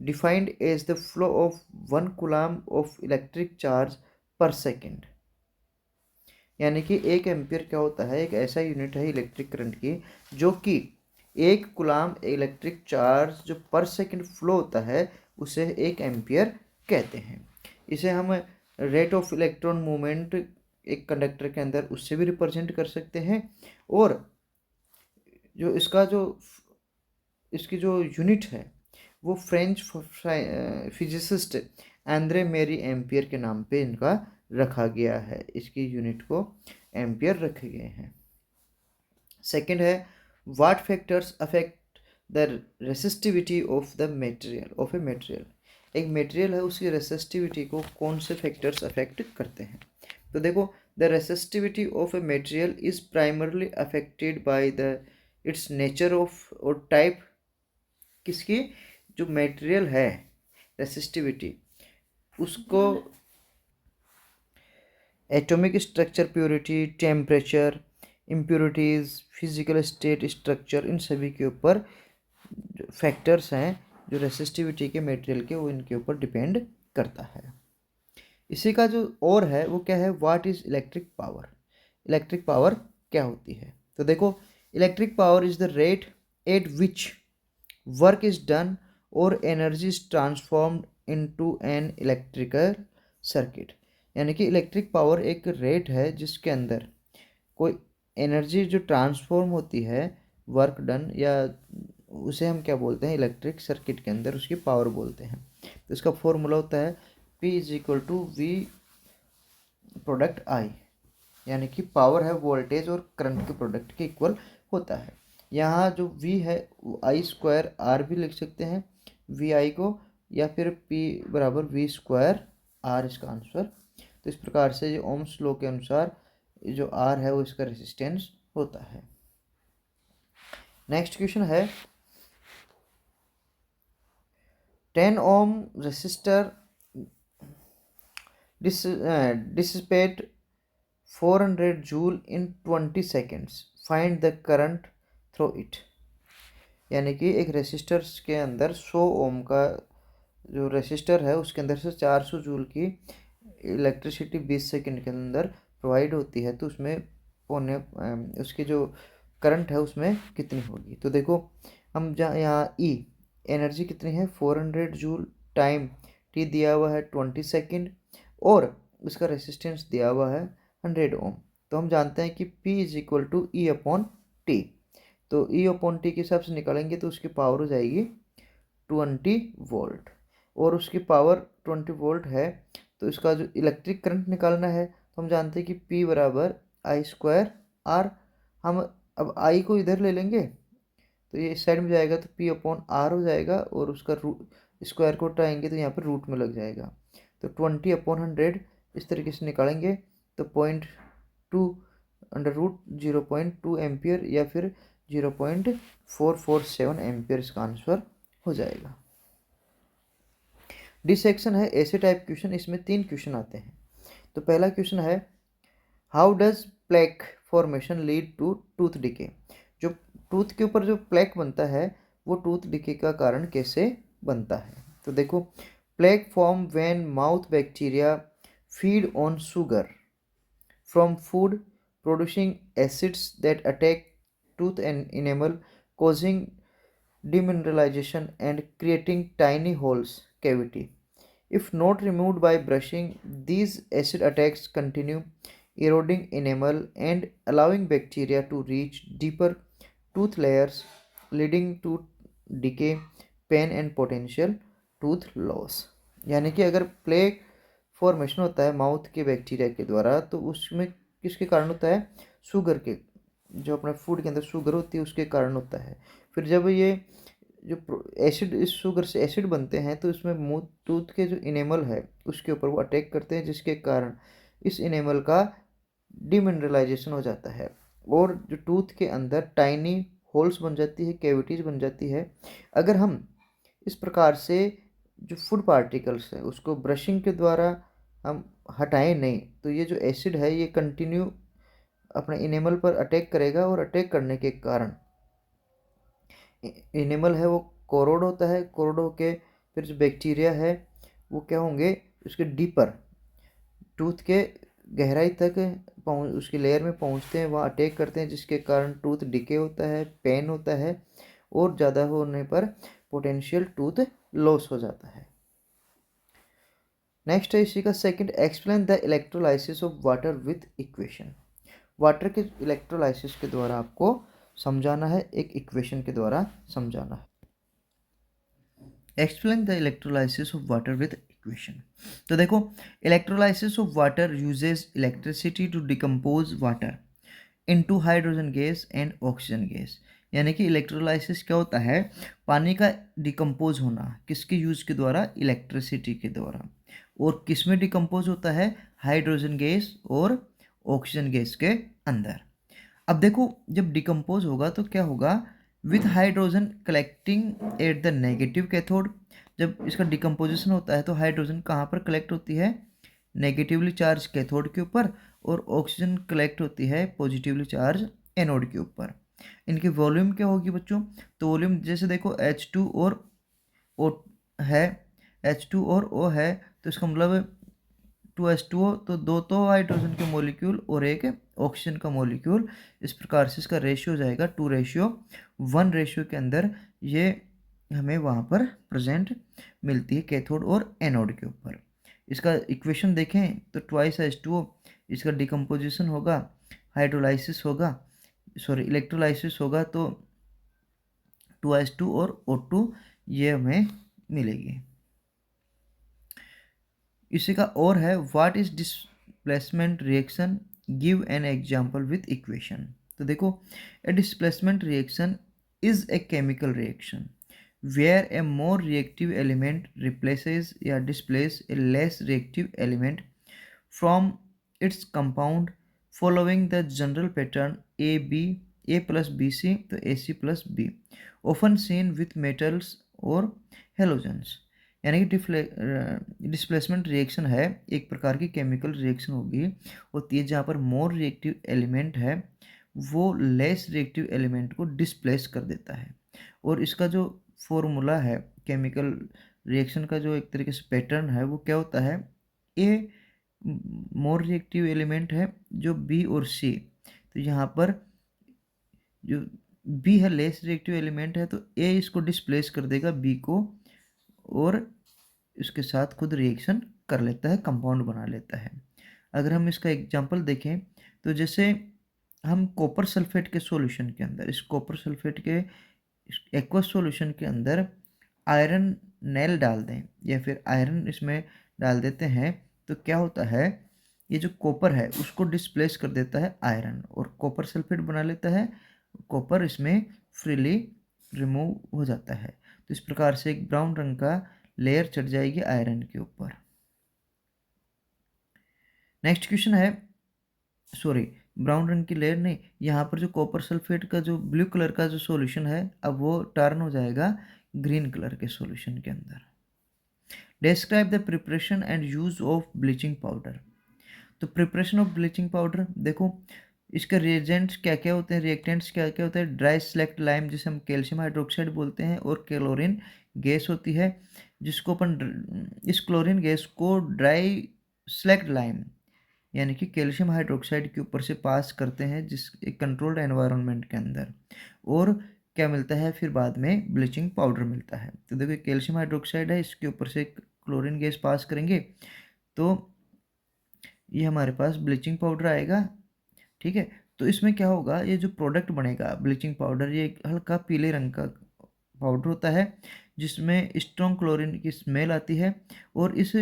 defined as the flow of 1 coulomb of electric charge per second। यानी कि 1 एम्पियर क्या होता है, एक ऐसा यूनिट है इलेक्ट्रिक करंट की जो कि 1 कूलाम इलेक्ट्रिक चार्ज जो पर सेकंड फ्लो होता है उसे 1 एम्पियर कहते हैं। इसे हम रेट ऑफ इलेक्ट्रॉन मूवमेंट एक कंडक्टर के अंदर उससे भी रिप्रेजेंट कर सकते हैं, और जो इसकी जो यूनिट है वो फ्रेंच फिजिसिस्ट एंड्रे मेरी एम्पियर के नाम पे इनका रखा गया है, इसकी यूनिट को एम्पियर रखे गए हैं। सेकंड है what factors affect the resistivity of the material of a material. एक मटेरियल है उसकी रेसिस्टिविटी को कौन से फैक्टर्स अफेक्ट करते हैं। तो देखो, the resistivity of a material is primarily affected by the its nature of और टाइप। किसकी, जो मटेरियल है रेसिस्टिविटी उसको atomic structure, purity, temperature, impurities, physical state, structure, इन सभी के ऊपर फैक्टर्स हैं जो रेसिस्टिविटी के मटेरियल के, वो इनके ऊपर डिपेंड करता है। इसी का जो और है वो क्या है, what is electric power. Electric power क्या होती है। तो देखो, electric power is the rate at which work is done और energy is transformed into an electrical circuit. यानी कि इलेक्ट्रिक पावर एक रेट है जिसके अंदर कोई एनर्जी जो ट्रांसफॉर्म होती है, वर्क डन, या उसे हम क्या बोलते हैं, इलेक्ट्रिक सर्किट के अंदर उसकी पावर बोलते हैं। तो इसका फॉर्मूला होता है P = V प्रोडक्ट I, यानी कि पावर है वोल्टेज और करंट के प्रोडक्ट के इक्वल होता है। यहाँ जो V है वो I² भी लिख सकते हैं VI को, या फिर P = V² इसका आंसर। तो इस प्रकार से जो ओम्स लॉ के अनुसार जो R है वो इसका रेजिस्टेंस होता है। नेक्स्ट क्वेश्चन है 10 ohm resistor dissipate 400 joule in 20 seconds, find the current through it। यानी कि एक रेसिस्टर के अंदर 100 ओम का जो रेसिस्टर है उसके अंदर से 400 जूल की इलेक्ट्रिसिटी 20 सेकंड के अंदर प्रोवाइड होती है, तो उसमें उसकी जो करंट है उसमें कितनी होगी। तो देखो, हम यहाँ ई एनर्जी कितनी है 400 जूल, टाइम टी दिया हुआ है 20 सेकंड, और उसका रेसिस्टेंस दिया हुआ है 100 ओम। तो हम जानते हैं कि P = E/T। तो E/T के हिसाब से निकालेंगे तो उसकी पावर हो जाएगी 20 वोल्ट, और उसकी पावर 20 वोल्ट है। तो इसका जो इलेक्ट्रिक करंट निकालना है तो हम जानते हैं कि P = I²R। हम अब I को इधर ले लेंगे तो ये इस साइड में जाएगा तो P/R हो जाएगा, और उसका स्क्वायर को उठाएंगे तो यहाँ पर रूट में लग जाएगा। तो 20/100 इस तरीके से निकालेंगे तो 0.2 एम्पियर या फिर 0.447 एम्पियर इसका आंसर हो जाएगा। डी सेक्शन है ऐसे टाइप क्वेश्चन, इसमें 3 क्वेश्चन आते हैं। तो पहला क्वेश्चन है how does plaque formation lead to tooth decay. जो टूथ के ऊपर जो प्लेक बनता है वो टूथ डिके का कारण कैसे बनता है। तो देखो, plaque form when mouth bacteria feed on sugar from food producing acids that attack tooth and enamel, causing demineralization and creating tiny holes cavity. If not removed by brushing, these acid attacks continue eroding enamel and allowing bacteria to reach deeper tooth layers, leading to decay, pain and potential tooth loss। यानी कि अगर plaque formation होता है mouth के bacteria के द्वारा तो उसमें किसके कारण होता है, शुगर के, जो अपने फूड के अंदर शुगर होती है उसके कारण होता है। फिर जब ये जो एसिड, इस शुगर से एसिड बनते हैं तो इसमें मुंह टूथ के जो इनेमल है उसके ऊपर वो अटैक करते हैं, जिसके कारण इस इनेमल का डिमिनरलाइजेशन हो जाता है और जो टूथ के अंदर टाइनी होल्स बन जाती है, कैविटीज बन जाती है। अगर हम इस प्रकार से जो फूड पार्टिकल्स है उसको ब्रशिंग के द्वारा हम हटाएं नहीं तो ये जो एसिड है ये कंटिन्यू अपने इनेमल पर अटैक करेगा, और अटैक करने के कारण इनेमल है वो कोरोड होता है, कोरोड के फिर जो बैक्टीरिया है वो क्या होंगे, उसके डीपर टूथ के गहराई तक पहुँच उसकी लेयर में पहुँचते हैं, वहाँ अटैक करते हैं, जिसके कारण टूथ डिके होता है, पेन होता है और ज़्यादा होने पर पोटेंशियल टूथ लॉस हो जाता है। नेक्स्ट है इसी का second, explain the electrolysis of water with equation. Water के इलेक्ट्रोलाइसिस के द्वारा आपको समझाना है, एक इक्वेशन के द्वारा समझाना है। Explain the electrolysis of water with equation. तो देखो, electrolysis of water uses electricity to decompose water into hydrogen gas and oxygen gas. यानी कि इलेक्ट्रोलाइसिस क्या होता है, पानी का डिकम्पोज होना, किसके यूज के द्वारा, इलेक्ट्रिसिटी के द्वारा। और किस में डिकम्पोज होता है, हाइड्रोजन गैस और ऑक्सीजन गैस के अंदर। अब देखो, जब डिकम्पोज होगा तो क्या होगा, with hydrogen collecting at the negative cathode. जब इसका डिकम्पोजिशन होता है तो हाइड्रोजन कहाँ पर कलेक्ट होती है, नेगेटिवली चार्ज कैथोड के ऊपर, और ऑक्सीजन कलेक्ट होती है पॉजिटिवली चार्ज एनोड के ऊपर। इनकी वॉल्यूम क्या होगी बच्चों, तो वॉल्यूम जैसे देखो H2 और O है, H2 और O है, तो इसका मतलब 2H2O, तो दो तो हाइड्रोजन के मॉलिक्यूल और एक ऑक्सीजन का मॉलिक्यूल। इस प्रकार से इसका रेशियो जाएगा 2:1 रेशियो के अंदर, ये हमें वहाँ पर प्रेजेंट मिलती है कैथोड और एनोड के ऊपर। इसका इक्वेशन देखें तो 2H2O, इसका डिकम्पोजिशन होगा, हाइड्रोलाइसिस होगा, सॉरी इलेक्ट्रोलाइसिस होगा, तो 2H2 और O2 ये हमें मिलेगी। इसी का और है, what is displacement reaction, give an example with equation. तो देखो, a displacement reaction is a chemical reaction where a more reactive element replaces या displace a less reactive element from its compound following the general pattern A plus B C, तो A C plus B, often seen with metals और halogens. यानी कि displacement reaction है, एक प्रकार की chemical reaction होगी, होती है जहाँ पर मोर रिएक्टिव एलिमेंट है वो लेस रिएक्टिव एलिमेंट को डिस्प्लेस कर देता है। और इसका जो फॉर्मूला है केमिकल रिएक्शन का, जो एक तरीके से पैटर्न है, वो क्या होता है, ए मोर रिएक्टिव एलिमेंट है जो बी और सी, तो यहाँ पर जो बी है लेस रिएक्टिव एलिमेंट है, तो ए इसको डिस्प्लेस कर देगा बी को, और इसके साथ खुद रिएक्शन कर लेता है, कंपाउंड बना लेता है। अगर हम इसका एग्जांपल देखें तो जैसे हम कॉपर सल्फेट के सॉल्यूशन के अंदर, इस कॉपर सल्फेट के एक्वस सॉल्यूशन के अंदर आयरन नेल डाल दें या फिर आयरन इसमें डाल देते हैं, तो क्या होता है, ये जो कॉपर है उसको डिस्प्लेस कर देता है आयरन, और कॉपर सल्फेट बना लेता है, कॉपर इसमें फ्रीली रिमूव हो जाता है। तो इस प्रकार से एक ब्राउन रंग का लेयर चढ़ जाएगी आयरन के ऊपर। नेक्स्ट क्वेश्चन है, सॉरी ब्राउन रंग की लेयर नहीं, यहाँ पर जो कॉपर सल्फेट का जो ब्लू कलर का जो सॉल्यूशन है, अब वो टर्न हो जाएगा ग्रीन कलर के सॉल्यूशन के अंदर। Describe the preparation and use of bleaching powder. तो प्रिपरेशन ऑफ ब्लीचिंग पाउडर, देखो इसके रिएजेंट्स क्या क्या होते हैं, रिएक्टेंट्स क्या क्या होते हैं, ड्राई सेलेक्ट लाइम जिसे हम कैल्शियम हाइड्रोक्साइड बोलते हैं, और क्लोरीन गैस होती है, जिसको अपन इस क्लोरीन गैस को ड्राई सेलेक्ट लाइम यानी कि कैल्शियम हाइड्रोक्साइड के ऊपर से पास करते हैं, जिस एक कंट्रोल्ड एनवायरनमेंट के अंदर, और क्या मिलता है फिर बाद में ब्लीचिंग पाउडर मिलता है। तो देखो कैल्शियम हाइड्रोक्साइड है, इसके ऊपर से क्लोरीन गैस पास करेंगे तो ये हमारे पास ब्लीचिंग पाउडर आएगा। ठीक है, तो इसमें क्या होगा, ये जो प्रोडक्ट बनेगा ब्लीचिंग पाउडर, ये एक हल्का पीले रंग का पाउडर होता है जिसमें स्ट्रॉन्ग क्लोरीन की स्मेल आती है, और इस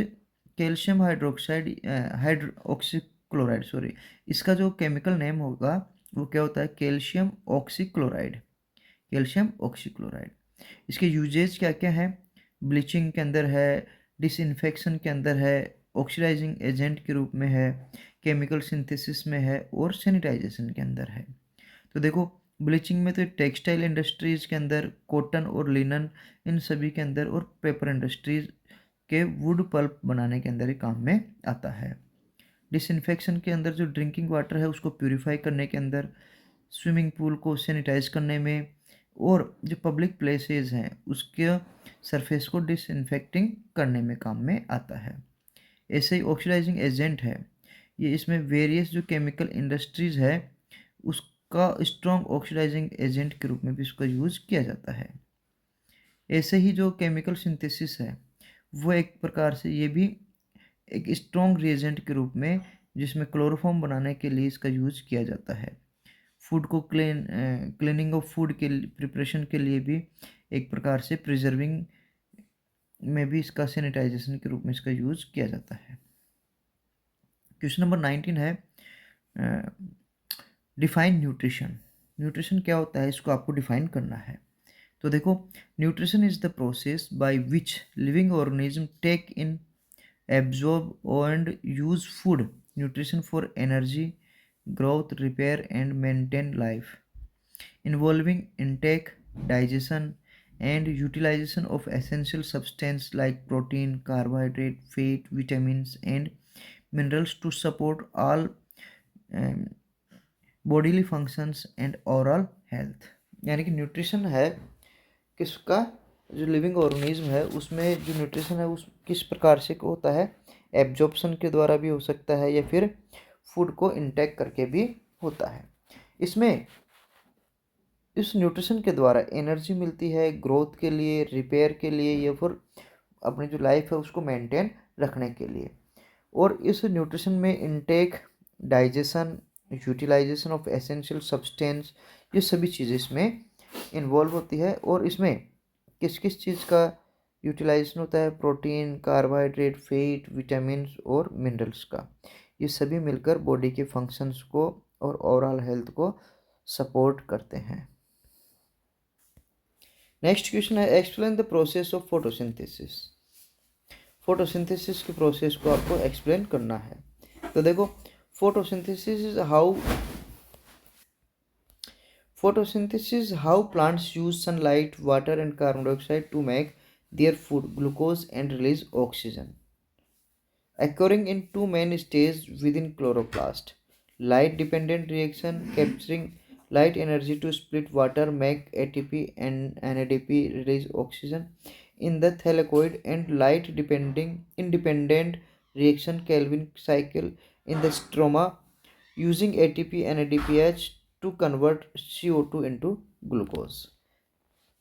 कैल्शियम हाइड्रोक्साइड ऑक्सीक्लोराइड, सॉरी इसका जो केमिकल नेम होगा वो क्या होता है, कैल्शियम ऑक्सीक्लोराइड, कैल्शियम ऑक्सीक्लोराइड। इसके यूजेज क्या क्या है, ब्लीचिंग के अंदर है, डिसइंफेक्शन के अंदर है, ऑक्सीडाइजिंग एजेंट के रूप में है, केमिकल सिंथेसिस में है, और सैनिटाइजेशन के अंदर है। तो देखो ब्लीचिंग में तो टेक्सटाइल इंडस्ट्रीज़ के अंदर, कॉटन और लिनन इन सभी के अंदर, और पेपर इंडस्ट्रीज के वुड पल्प बनाने के अंदर ही काम में आता है। डिसइंफेक्शन के अंदर जो ड्रिंकिंग वाटर है उसको प्यूरिफाई करने के अंदर, स्विमिंग पूल को सैनिटाइज करने में, और जो पब्लिक प्लेसेस हैं उसके सरफेस को डिसइंफेक्टिंग करने में काम में आता है। ऐसे ही ऑक्सीडाइजिंग एजेंट है, ये इसमें वेरियस जो केमिकल इंडस्ट्रीज़ है उसका स्ट्रॉन्ग ऑक्सीडाइजिंग एजेंट के रूप में भी इसका यूज़ किया जाता है। ऐसे ही जो केमिकल सिंथेसिस है वो एक प्रकार से ये भी एक स्ट्रॉन्ग रिएजेंट के रूप में, जिसमें क्लोरोफॉर्म बनाने के लिए इसका यूज़ किया जाता है। फूड को क्लीनिंग ऑफ फूड के प्रिपरेशन के लिए भी एक प्रकार से प्रिजर्विंग में भी इसका सैनिटाइजेशन के रूप में इसका यूज़ किया जाता है। क्वेश्चन नंबर 19 है डिफाइन न्यूट्रिशन। न्यूट्रिशन क्या होता है, इसको आपको डिफाइन करना है। तो देखो, nutrition is the process by which living organism take in, absorb and use food nutrition for energy, growth, repair, and maintain life, involving intake, digestion, and utilization of essential substances like protein, carbohydrate, fat, vitamins, and minerals to support all um, bodily functions and oral health। यानी कि nutrition है किसका, जो living organism है उसमें जो nutrition है उस किस प्रकार से होता है, एब्जॉर्प्शन के द्वारा भी हो सकता है या फिर फूड को इंटेक करके भी होता है। इसमें इस न्यूट्रिशन के द्वारा एनर्जी मिलती है ग्रोथ के लिए, रिपेयर के लिए या फिर अपनी जो लाइफ है उसको मेंटेन रखने के लिए। और इस न्यूट्रिशन में intake, digestion, utilization of essential substance, ये सभी चीज़ें इसमें इन्वॉल्व होती है। और इसमें किस किस चीज़ का यूटिलाइजेशन होता है, प्रोटीन, कार्बोहाइड्रेट, फैट, विटामिन्स और मिनरल्स का। ये सभी मिलकर बॉडी के फंक्शंस को और ओवरऑल हेल्थ को सपोर्ट करते हैं। नेक्स्ट क्वेश्चन है explain the process of photosynthesis. Photosynthesis के प्रोसेस को आपको एक्सप्लेन करना है। तो देखो, photosynthesis is how plants use sunlight, water and carbon dioxide to make their food, glucose and release oxygen, occurring in two main stages within chloroplast. Light dependent reaction capturing light energy to split water make ATP and NADP release oxygen in the thylakoid, and light depending independent reaction Calvin cycle in the stroma using ATP and NADPH to convert CO2 into glucose।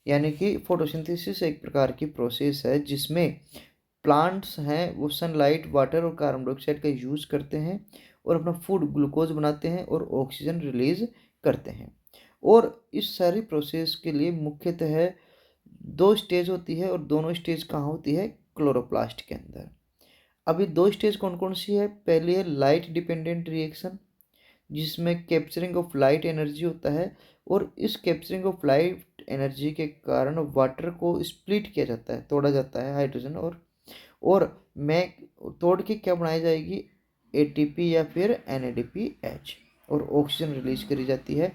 यानी कि photosynthesis एक प्रकार की process है जिसमें plants हैं वो sunlight, water और कार्बन डाइऑक्साइड का यूज़ करते हैं और अपना फूड ग्लूकोज बनाते हैं और ऑक्सीजन रिलीज करते हैं। और इस सारी प्रोसेस के लिए मुख्यतः दो स्टेज होती है और दोनों स्टेज कहाँ होती है, क्लोरोप्लास्ट के अंदर। अभी दो स्टेज कौन कौन सी है, पहली है लाइट डिपेंडेंट रिएक्शन जिसमें कैप्चरिंग ऑफ लाइट एनर्जी होता है, और इस कैप्चरिंग ऑफ लाइट एनर्जी के कारण वाटर को स्प्लिट किया जाता है, तोड़ा जाता है हाइड्रोजन और मैं तोड़ के क्या बनाई जाएगी, एटीपी या फिर एनएडीपीएच, और ऑक्सीजन रिलीज करी जाती है।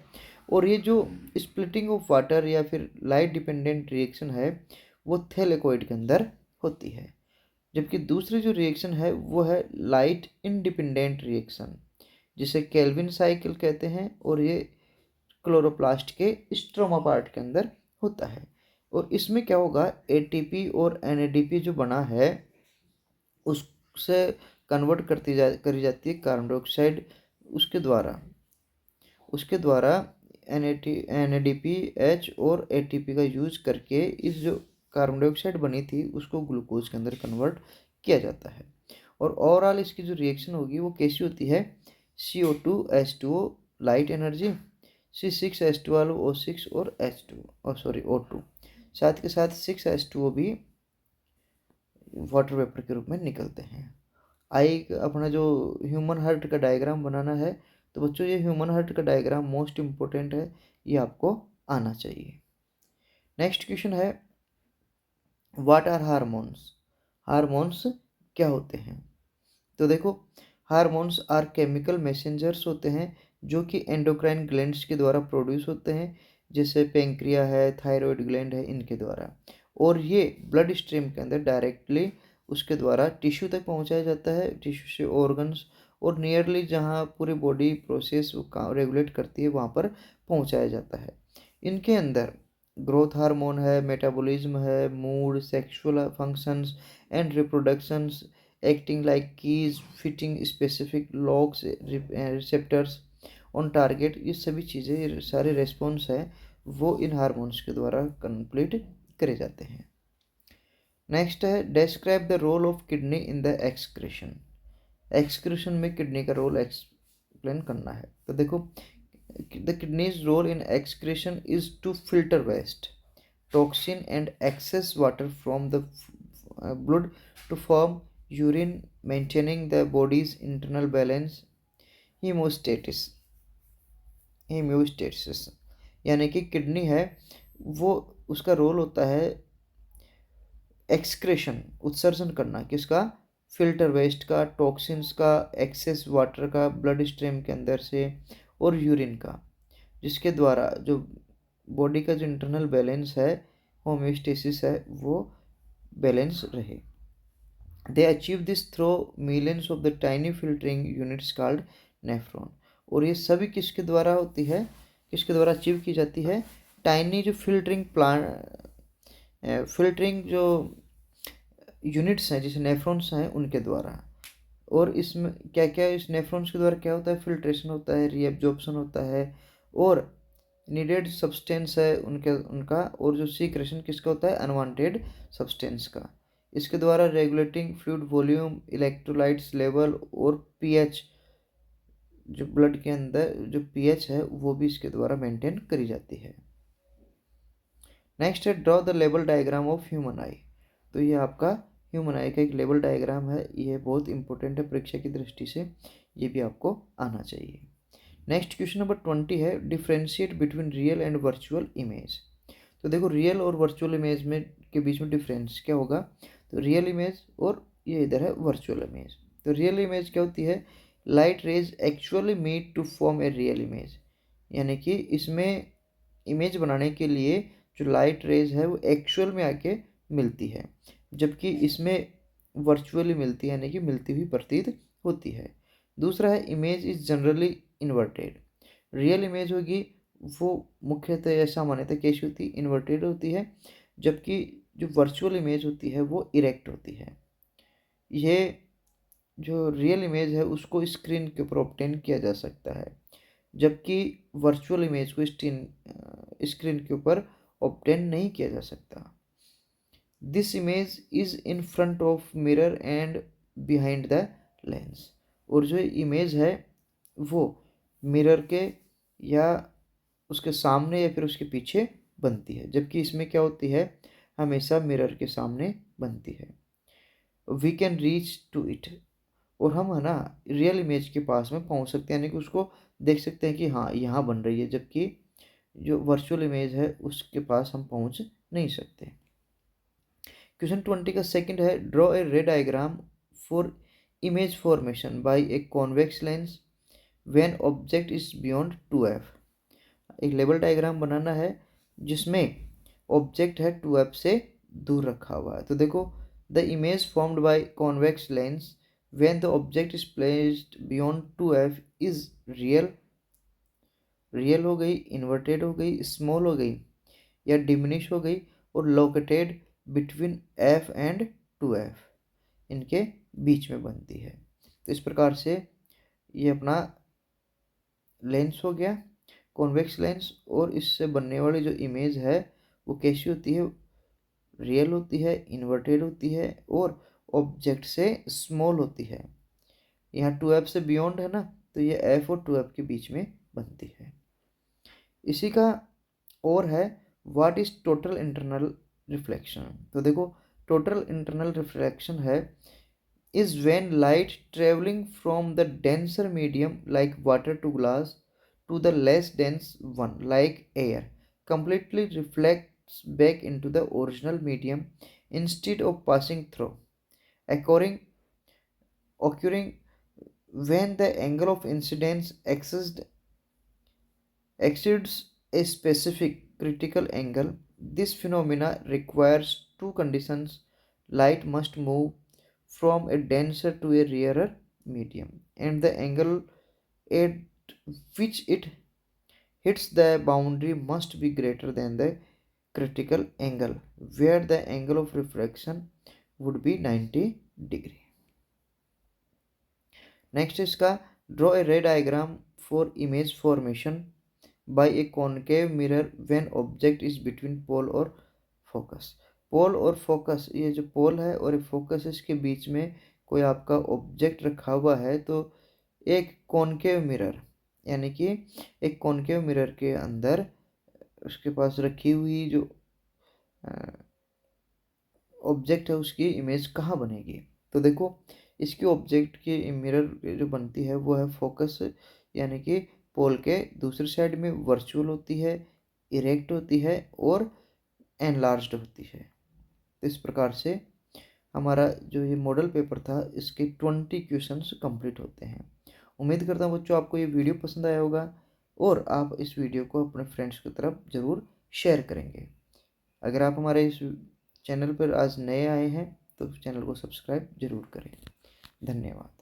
और ये जो स्प्लिटिंग ऑफ वाटर या फिर लाइट डिपेंडेंट रिएक्शन है वो थैलेकोइड के अंदर होती है। जबकि दूसरी जो रिएक्शन है वो है लाइट इंडिपेंडेंट रिएक्शन जिसे केल्विन साइकिल कहते हैं, और ये क्लोरोप्लास्ट के स्ट्रोमा पार्ट के अंदर होता है। और इसमें क्या होगा, एटीपी और एनएडीपी जो बना है उससे कन्वर्ट करी जाती है कार्बन डाइऑक्साइड उसके द्वारा एनएडीपीएच और एटीपी का यूज करके इस जो कार्बन डाइऑक्साइड बनी थी उसको ग्लूकोज के अंदर कन्वर्ट किया जाता है। और ओवरऑल इसकी जो रिएक्शन होगी वो कैसी होती है, CO2H2O लाइट एनर्जी, C6H12O6 और O2, साथ के साथ 6H2O भी वाटर वेपर के रूप में निकलते हैं। अपना जो ह्यूमन हार्ट का डायग्राम बनाना है, तो बच्चों ये ह्यूमन हार्ट का डायग्राम मोस्ट इम्पोर्टेंट है, ये आपको आना चाहिए। नेक्स्ट क्वेश्चन है व्हाट आर हार्मोन्स। हार्मोन्स क्या होते हैं, तो देखो हार्मोन्स आर केमिकल मैसेंजर्स होते हैं जो कि एंडोक्राइन ग्लैंड्स के द्वारा प्रोड्यूस होते हैं, जैसे पेंक्रिया है, थायराइड ग्लैंड है, इनके द्वारा। और ये ब्लड स्ट्रीम के अंदर डायरेक्टली उसके द्वारा टिश्यू तक पहुंचाया जाता है, टिश्यू से ऑर्गन्स, और नियरली जहां पूरी बॉडी प्रोसेस रेगुलेट करती है वहां पर पहुंचाया जाता है। इनके अंदर ग्रोथ हार्मोन है, मेटाबॉलिज्म है, mood, sexual functions and reproductions acting like keys fitting specific locks receptors on target. ये सभी चीज़ें, ये सारे रेस्पॉन्स है वो इन हार्मोन्स के द्वारा कंप्लीट करे जाते हैं। नेक्स्ट है describe the role of kidney in the excretion. Excretion में किडनी का रोल एक्सप्लेन करना है। तो देखो, the kidney's role in excretion is to filter waste, toxin and excess water from the blood to form urine, maintaining the body's internal balance, hemostasis hemostasis। यानी कि kidney है वो, उसका रोल होता है एक्सक्रेशन, उत्सर्जन करना, किसका, फिल्टर वेस्ट का, टॉक्सिन्स का, एक्सेस वाटर का ब्लड स्ट्रीम के अंदर से, और यूरिन का, जिसके द्वारा जो बॉडी का जो इंटरनल बैलेंस है, होम्योस्टेसिस है, वो बैलेंस रहे। They achieve this through millions of the tiny filtering units called nephron. और ये सभी किसके द्वारा होती है, किसके द्वारा अचीव की जाती है, टाइनी जो फिल्टरिंग जो यूनिट्स हैं जैसे नेफ्रॉन्स हैं उनके द्वारा। और इसमें क्या क्या, इस नेफ्रॉन्स के द्वारा क्या होता है, फिल्ट्रेशन होता है, रीएब्जॉर्प्शन होता है, और नीडेड सब्सटेंस है उनका, और जो सीक्रेशन किसका होता है, अनवांटेड सब्सटेंस का। इसके द्वारा regulating fluid volume, electrolytes level, और पीएच, जो ब्लड के अंदर जो पीएच है वो भी इसके द्वारा मेंटेन करी जाती है। नेक्स्ट है draw the level diagram of human आई। तो ये आपका ह्यूमन आई का एक लेवल डायग्राम है, ये बहुत इंपॉर्टेंट है परीक्षा की दृष्टि से, ये भी आपको आना चाहिए। नेक्स्ट क्वेश्चन नंबर 20 है differentiate between real and virtual image. तो देखो, रियल और वर्चुअल इमेज में के बीच में डिफरेंस क्या होगा, तो रियल इमेज और ये इधर है वर्चुअल इमेज। तो रियल इमेज क्या होती है, light rays actually meet to form a real image. यानी कि इसमें इमेज बनाने के लिए जो लाइट रेज है वो एक्चुअल में आके मिलती है, जबकि इसमें वर्चुअली मिलती है, यानी कि मिलती हुई प्रतीत होती है। दूसरा है image is generally inverted. Real image होगी वो मुख्यतः या सामान्यतः कैसी होती है, इन्वर्टेड होती है, जबकि जो वर्चुअल इमेज होती है वो इरेक्ट होती है। ये जो रियल इमेज है उसको स्क्रीन के ऊपर ऑब्टेन किया जा सकता है, जबकि वर्चुअल इमेज को स्क्रीन के ऊपर ऑब्टेन नहीं किया जा सकता। This image is in front of mirror and behind the lens. और जो इमेज है वो मिरर के या उसके सामने या फिर उसके पीछे बनती है, जबकि इसमें क्या होती है, हमेशा मिरर के सामने बनती है। We can reach to it, और हम है ना रियल इमेज के पास में पहुंच सकते हैं, यानी कि उसको देख सकते हैं कि हाँ यहाँ बन रही है, जबकि जो वर्चुअल इमेज है उसके पास हम पहुंच नहीं सकते। क्वेश्चन 20 का सेकंड है ड्रॉ ए रे diagram for image formation by a convex lens when object is beyond 2f। एक लेवल डायग्राम बनाना है जिसमें ऑब्जेक्ट है 2f से दूर रखा हुआ है। तो देखो, the image formed by convex lens when the object is placed beyond 2f is real, real हो गई, इन्वर्टेड हो गई, स्मॉल हो गई, या डिमिनिश हो गई, और located between f and 2f, इनके बीच में बनती है। तो इस प्रकार से ये अपना लेंस हो गया, कॉन्वेक्स लेंस, और इससे बनने वाली जो इमेज है वो कैसी होती है, रियल होती है, इन्वर्टेड होती है, और ऑब्जेक्ट से स्मॉल होती है। यहाँ 2f से बियॉन्ड है ना, तो ये f और 2f के बीच में बनती है। इसी का और है what is total internal reflection. तो देखो, टोटल इंटरनल रिफ्लेक्शन है is when light traveling from the denser medium like water to glass to the less dense one like air completely reflects back into the original medium instead of passing through, occurring when the angle of incidence exceeds a specific critical angle. This phenomena requires two conditions: light must move from a denser to a rarer medium, and the angle at which it hits the boundary must be greater than the critical angle where the angle of refraction would be 90 degree. Next इसका draw a ray diagram for image formation by a concave mirror when object is between pole और focus. पोल और focus, ये जो पोल है और focus इसके बीच में कोई आपका ऑब्जेक्ट रखा हुआ है, तो एक कॉनकेव मिरर यानी कि एक कॉनकेव मिरर के अंदर उसके पास रखी हुई जो ऑब्जेक्ट है उसकी इमेज कहाँ बनेगी। तो देखो इसकी ऑब्जेक्ट की मिरर जो बनती है वो है फोकस, यानी कि पोल के दूसरी साइड में वर्चुअल होती है, इरेक्ट होती है और एनलार्ज्ड होती है। इस प्रकार से हमारा जो ये मॉडल पेपर था इसके 20 क्वेश्चंस कंप्लीट होते हैं। उम्मीद करता हूँ बच्चों आपको ये वीडियो पसंद आया होगा और आप इस वीडियो को अपने फ्रेंड्स की तरफ ज़रूर शेयर करेंगे। अगर आप हमारे इस चैनल पर आज नए आए हैं तो चैनल को सब्सक्राइब जरूर करें। धन्यवाद।